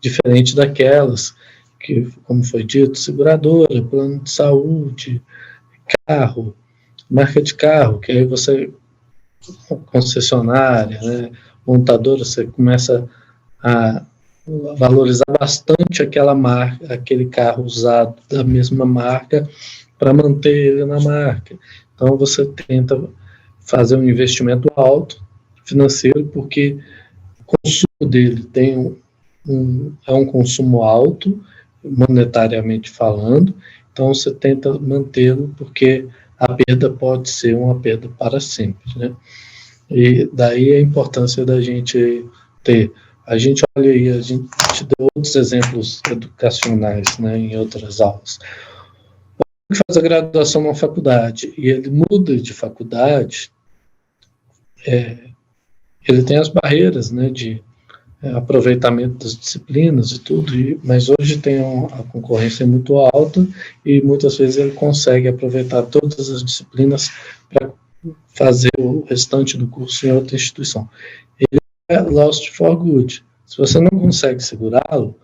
Diferente daquelas que, como foi dito, seguradora, plano de saúde, carro, marca de carro, que aí você, concessionária, né, montadora, você começa a valorizar bastante aquela marca, aquele carro usado da mesma marca, para manter ele na marca. Então você tenta fazer um investimento alto financeiro, porque o consumo dele é um consumo alto, monetariamente falando, então você tenta mantê-lo, porque a perda pode ser uma perda para sempre, né? E daí a importância da gente ter. A gente olha aí, a gente deu outros exemplos educacionais, né, em outras aulas. O que faz a graduação na faculdade e ele muda de faculdade, ele tem as barreiras, né, de aproveitamento das disciplinas e tudo, mas hoje tem a concorrência muito alta e muitas vezes ele consegue aproveitar todas as disciplinas para fazer o restante do curso em outra instituição. Ele é lost for good. Se você não consegue segurá-lo,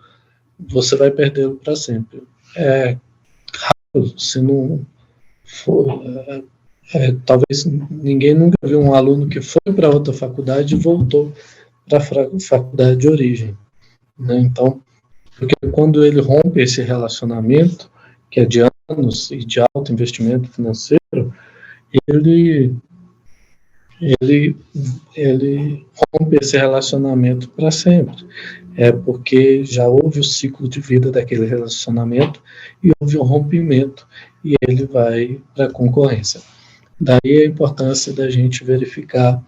você vai perdê-lo para sempre. É raro, se não for... talvez ninguém nunca viu um aluno que foi para outra faculdade e voltou para a faculdade de origem, né? Então, porque quando ele rompe esse relacionamento, que é de anos e de alto investimento financeiro, ele rompe esse relacionamento para sempre. É porque já houve o ciclo de vida daquele relacionamento e houve um rompimento e ele vai para a concorrência. Daí a importância da gente verificar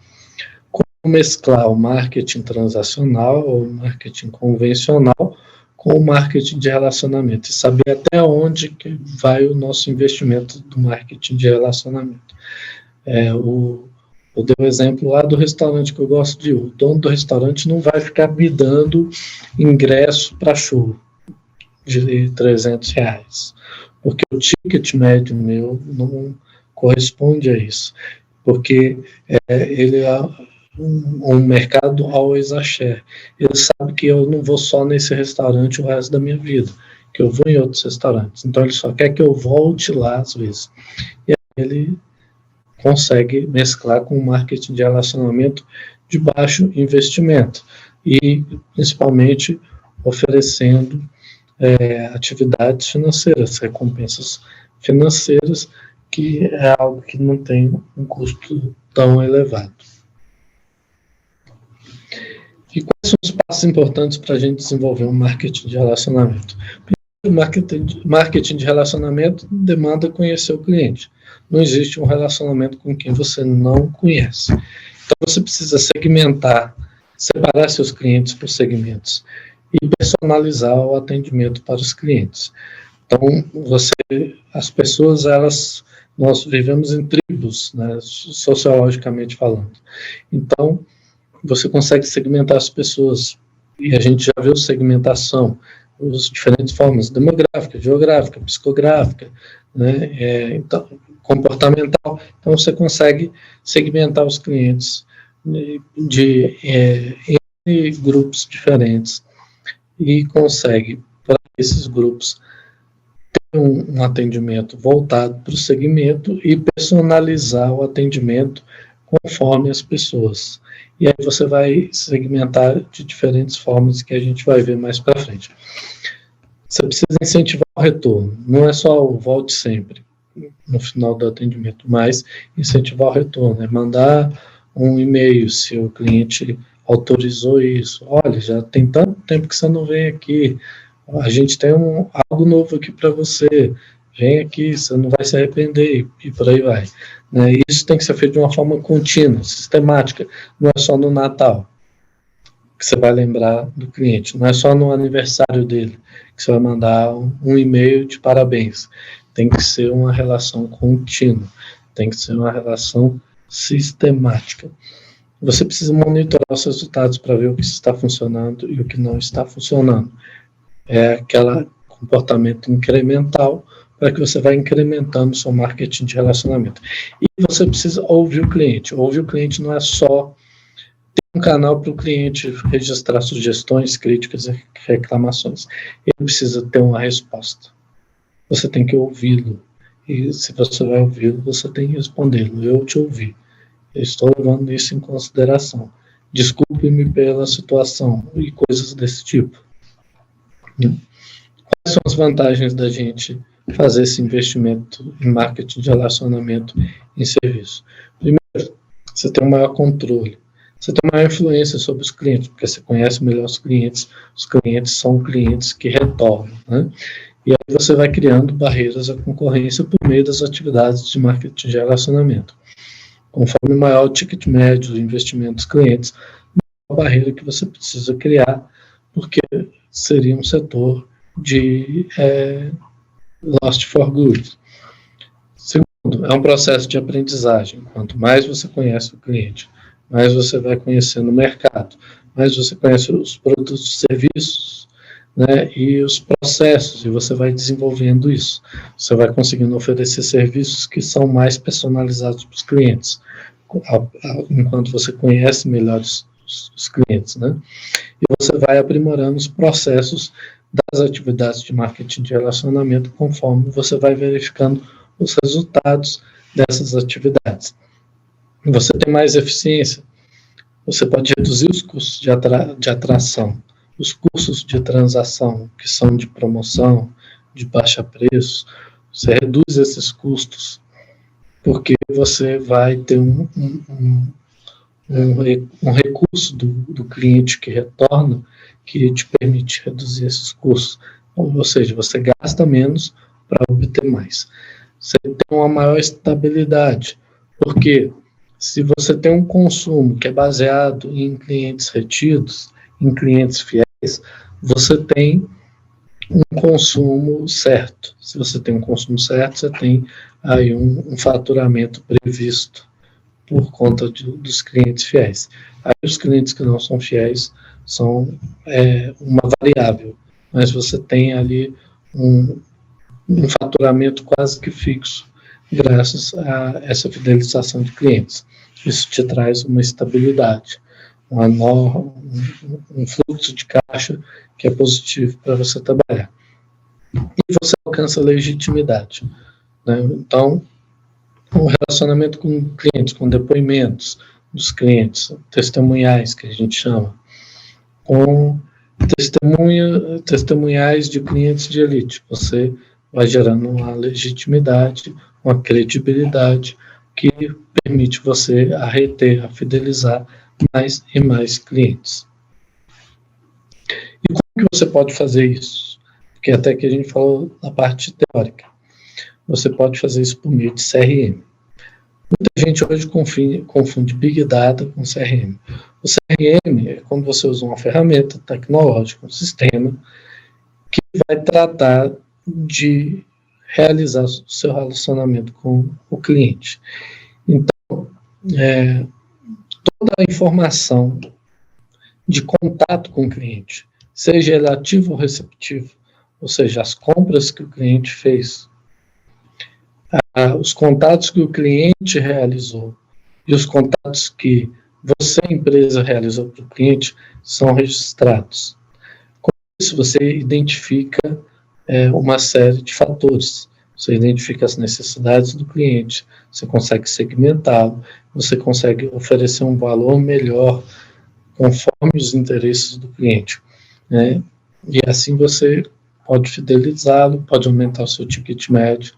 como mesclar o marketing transacional ou o marketing convencional com o marketing de relacionamento e saber até onde que vai o nosso investimento do marketing de relacionamento. Eu dei o exemplo lá do restaurante que eu gosto de ir. O dono do restaurante não vai ficar me dando ingresso para show de R$300, porque o ticket médio meu não corresponde a isso, porque ele é um mercado always a share. Ele sabe que eu não vou só nesse restaurante o resto da minha vida, que eu vou em outros restaurantes, então ele só quer que eu volte lá às vezes. E aí ele consegue mesclar com o marketing de relacionamento de baixo investimento e principalmente oferecendo atividades financeiras, recompensas financeiras, que é algo que não tem um custo tão elevado. E quais são os passos importantes para a gente desenvolver um marketing de relacionamento? Primeiro, marketing de relacionamento demanda conhecer o cliente. Não existe um relacionamento com quem você não conhece. Então você precisa segmentar, separar seus clientes por segmentos e personalizar o atendimento para os clientes. Então, as pessoas, nós vivemos em tribos, né, sociologicamente falando. Então, você consegue segmentar as pessoas, e a gente já viu segmentação, as diferentes formas, demográfica, geográfica, psicográfica, né, então, comportamental. Então, você consegue segmentar os clientes em grupos diferentes e consegue, para esses grupos, ter um atendimento voltado para o segmento e personalizar o atendimento conforme as pessoas. E aí você vai segmentar de diferentes formas que a gente vai ver mais para frente. Você precisa incentivar o retorno. Não é só o volte sempre no final do atendimento, mas incentivar o retorno. É mandar um e-mail se o cliente autorizou isso. Olha, já tem tanto tempo que você não vem aqui. A gente tem algo novo aqui para você. Vem aqui, você não vai se arrepender e por aí vai. Né? Isso tem que ser feito de uma forma contínua, sistemática. Não é só no Natal que você vai lembrar do cliente. Não é só no aniversário dele que você vai mandar um e-mail de parabéns. Tem que ser uma relação contínua. Tem que ser uma relação sistemática. Você precisa monitorar os resultados para ver o que está funcionando e o que não está funcionando. É aquele comportamento incremental para que você vá incrementando o seu marketing de relacionamento. E você precisa ouvir o cliente. Ouvir o cliente não é só ter um canal para o cliente registrar sugestões, críticas e reclamações. Ele precisa ter uma resposta. Você tem que ouvi-lo. E se você vai ouvi-lo, você tem que respondê-lo. Eu te ouvi. Eu estou levando isso em consideração. Desculpe-me pela situação e coisas desse tipo. Quais são as vantagens da gente fazer esse investimento em marketing de relacionamento em serviço? Primeiro, você tem um maior controle. Você tem maior influência sobre os clientes, porque você conhece melhor os clientes são clientes que retornam, né? E aí você vai criando barreiras à concorrência por meio das atividades de marketing de relacionamento. Conforme maior o ticket médio, o investimento dos clientes, maior a barreira que você precisa criar, porque seria um setor de lost for good. Segundo, é um processo de aprendizagem. Quanto mais você conhece o cliente, mais você vai conhecendo o mercado, mais você conhece os produtos e serviços, né, e os processos, e você vai desenvolvendo isso. Você vai conseguindo oferecer serviços que são mais personalizados para os clientes, enquanto você conhece melhor os clientes, né? E você vai aprimorando os processos das atividades de marketing de relacionamento conforme você vai verificando os resultados dessas atividades. Você tem mais eficiência, você pode reduzir os custos de atração, os custos de transação, que são de promoção, de baixa preço, você reduz esses custos, porque você vai ter um recurso do cliente que retorna, que te permite reduzir esses custos. Ou seja, você gasta menos para obter mais. Você tem uma maior estabilidade, porque se você tem um consumo que é baseado em clientes retidos, em clientes fiéis, você tem um consumo certo. Se você tem um consumo certo, você tem aí um faturamento previsto por conta dos clientes fiéis. Aí os clientes que não são fiéis são uma variável, mas você tem ali um faturamento quase que fixo graças a essa fidelização de clientes. Isso te traz uma estabilidade, um fluxo de caixa que é positivo para você trabalhar. E você alcança legitimidade, né? Então, um relacionamento com clientes, com depoimentos dos clientes, testemunhais, que a gente chama, com testemunhais de clientes de elite. Você vai gerando uma legitimidade, uma credibilidade que permite você a reter, a fidelizar mais e mais clientes. E como que você pode fazer isso? Porque até que a gente falou na parte teórica. Você pode fazer isso por meio de CRM. Muita gente hoje confunde Big Data com CRM. O CRM é quando você usa uma ferramenta tecnológica, um sistema, que vai tratar de realizar o seu relacionamento com o cliente. Então, toda a informação de contato com o cliente, seja ele ativo ou receptivo, ou seja, as compras que o cliente fez, os contatos que o cliente realizou e os contatos que você, empresa, realizou para o cliente, são registrados. Com isso, você identifica uma série de fatores. Você identifica as necessidades do cliente, você consegue segmentá-lo, você consegue oferecer um valor melhor conforme os interesses do cliente, né? E assim você pode fidelizá-lo, pode aumentar o seu ticket médio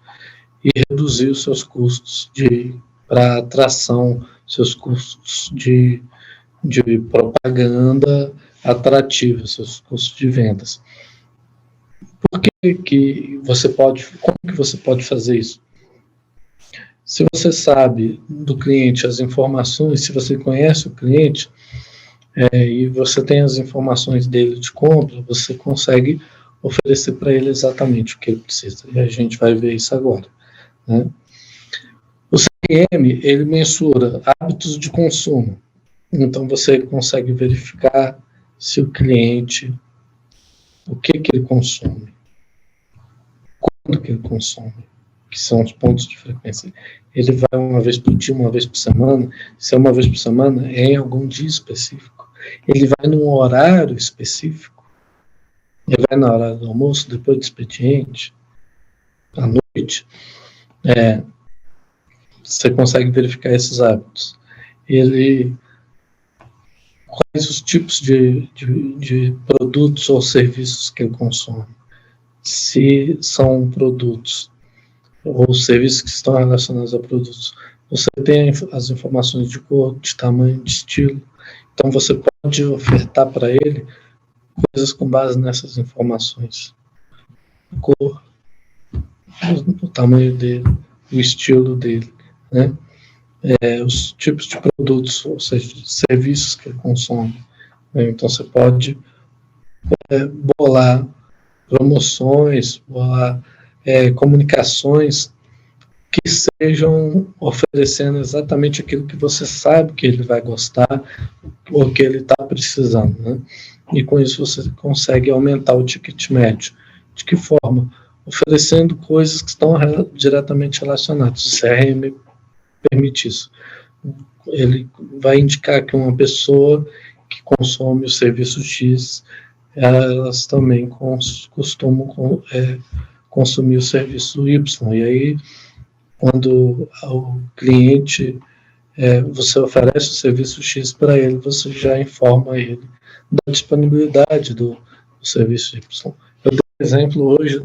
e reduzir os seus custos para atração, seus custos de propaganda atrativa, seus custos de vendas. Como que você pode fazer isso? Se você sabe do cliente as informações, se você conhece o cliente e você tem as informações dele de compra, você consegue oferecer para ele exatamente o que ele precisa. E a gente vai ver isso agora, né? O CRM, ele mensura hábitos de consumo. Então, você consegue verificar se o cliente, o que ele consome, quando que ele consome, que são os pontos de frequência. Ele vai uma vez por dia, uma vez por semana. Se é uma vez por semana, é em algum dia específico. Ele vai num horário específico. Ele vai na hora do almoço, depois do expediente, à noite. Você consegue verificar esses hábitos. Quais os tipos de produtos ou serviços que ele consome. Se são produtos ou serviços que estão relacionados a produtos. Você tem as informações de cor, de tamanho, de estilo. Então, você pode ofertar para ele coisas com base nessas informações. Cor, o tamanho dele, o estilo dele, né? Os tipos de produtos, ou seja, serviços que ele consome. Então, você pode bolar promoções, bolar comunicações que sejam oferecendo exatamente aquilo que você sabe que ele vai gostar ou que ele está precisando, né? E com isso você consegue aumentar o ticket médio. De que forma? Oferecendo coisas que estão diretamente relacionadas. O CRM permite isso. Ele vai indicar que uma pessoa que consome o serviço X, elas também costumam consumir o serviço Y. E aí, quando o cliente, você oferece o serviço X para ele, você já informa ele da disponibilidade do serviço Y. Eu dei exemplo hoje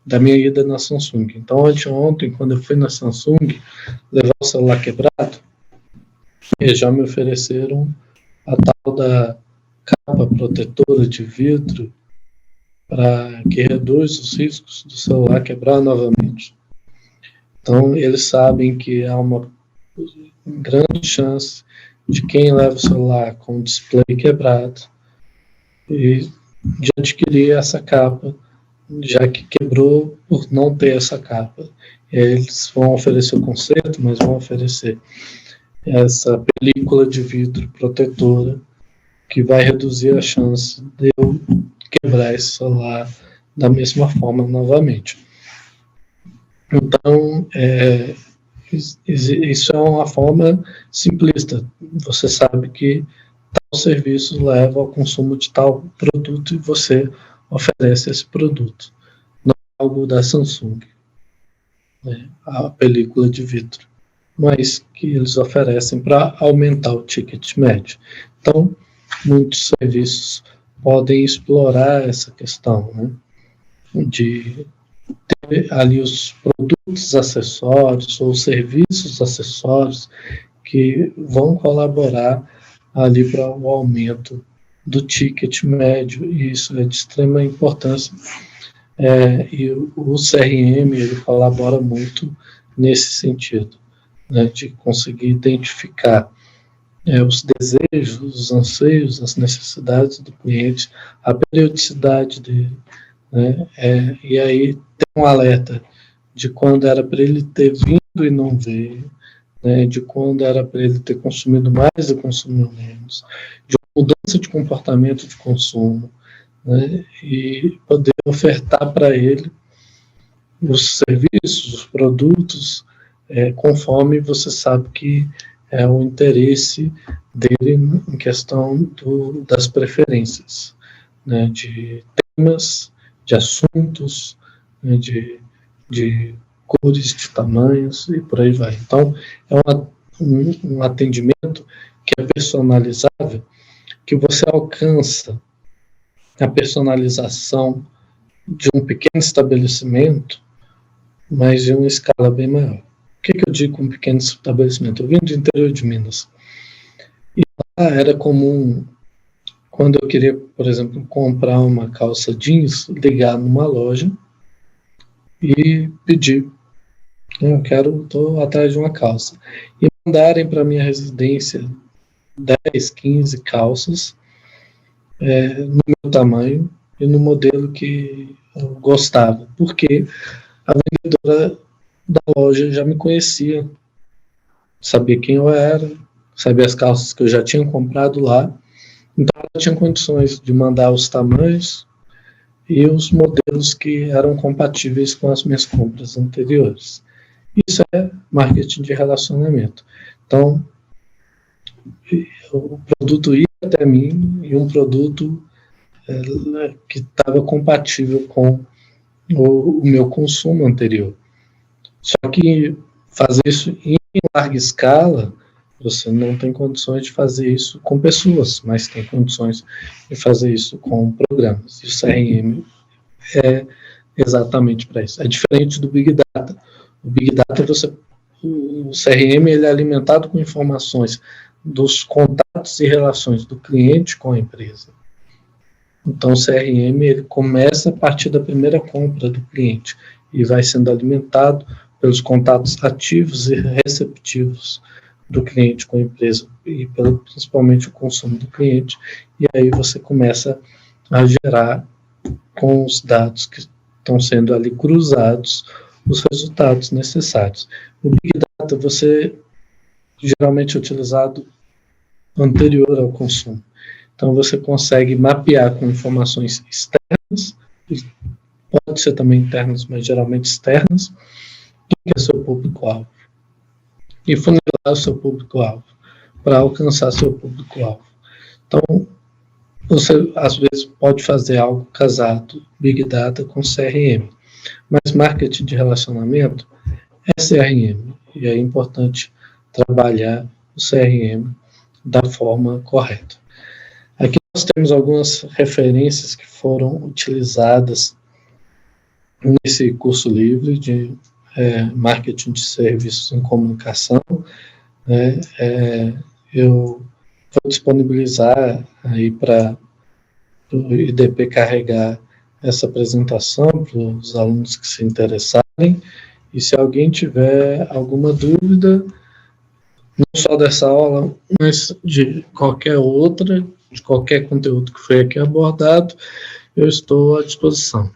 da minha ida na Samsung. Então, ontem, quando eu fui na Samsung levar o celular quebrado, eles já me ofereceram a tal da capa protetora de vidro para que reduz os riscos do celular quebrar novamente. Então, eles sabem que há uma grande chance de quem leva o celular com o display quebrado e de adquirir essa capa, já que quebrou por não ter essa capa. Eles vão oferecer o conserto, mas vão oferecer essa película de vidro protetora que vai reduzir a chance de eu quebrar esse celular da mesma forma novamente. Então, isso é uma forma simplista. Você sabe que tal serviço leva ao consumo de tal produto e você oferece esse produto. Não é algo da Samsung, né, a película de vidro, mas que eles oferecem para aumentar o ticket médio. Então, muitos serviços podem explorar essa questão, né, de ter ali os produtos acessórios ou serviços acessórios que vão colaborar ali para o aumento do ticket médio, e isso é de extrema importância. E o CRM, ele colabora muito nesse sentido. né, de conseguir identificar os desejos, os anseios, as necessidades do cliente, a periodicidade dele, né, e aí ter um alerta de quando era para ele ter vindo e não veio, né, de quando era para ele ter consumido mais e consumiu menos, de mudança de comportamento de consumo, né, e poder ofertar para ele os serviços, os produtos, conforme você sabe que é o interesse dele em questão das preferências, né, de temas, de assuntos, né, de cores, de tamanhos e por aí vai. Então, é um atendimento que é personalizável, que você alcança a personalização de um pequeno estabelecimento, mas de uma escala bem maior. O que eu digo com um pequeno estabelecimento? Eu vim do interior de Minas. E lá era comum, quando eu queria, por exemplo, comprar uma calça jeans, ligar numa loja e pedir. Estou atrás de uma calça. E mandarem para minha residência 10, 15 calças no meu tamanho e no modelo que eu gostava. Porque a vendedora da loja já me conhecia, sabia quem eu era, sabia as calças que eu já tinha comprado lá, então ela tinha condições de mandar os tamanhos e os modelos que eram compatíveis com as minhas compras anteriores. Isso é marketing de relacionamento. Então, o produto ia até mim e um produto que estava compatível com o meu consumo anterior. Só que fazer isso em larga escala, você não tem condições de fazer isso com pessoas, mas tem condições de fazer isso com programas. E o CRM é exatamente para isso. É diferente do Big Data. O Big Data, o CRM ele é alimentado com informações dos contatos e relações do cliente com a empresa. Então, o CRM ele começa a partir da primeira compra do cliente e vai sendo alimentado pelos contatos ativos e receptivos do cliente com a empresa e principalmente o consumo do cliente. E aí você começa a gerar, com os dados que estão sendo ali cruzados, os resultados necessários. O Big Data você geralmente é utilizado anterior ao consumo. Então você consegue mapear com informações externas, pode ser também internas, mas geralmente externas, quem é seu público-alvo. E funilar o seu público-alvo para alcançar seu público-alvo. Então, você às vezes pode fazer algo casado, Big Data com CRM. Mas marketing de relacionamento é CRM. E é importante trabalhar o CRM da forma correta. Aqui nós temos algumas referências que foram utilizadas nesse curso livre de marketing de serviços em comunicação. Eu vou disponibilizar aí para o IDP carregar essa apresentação para os alunos que se interessarem. E se alguém tiver alguma dúvida, não só dessa aula, mas de qualquer outra, de qualquer conteúdo que foi aqui abordado, eu estou à disposição.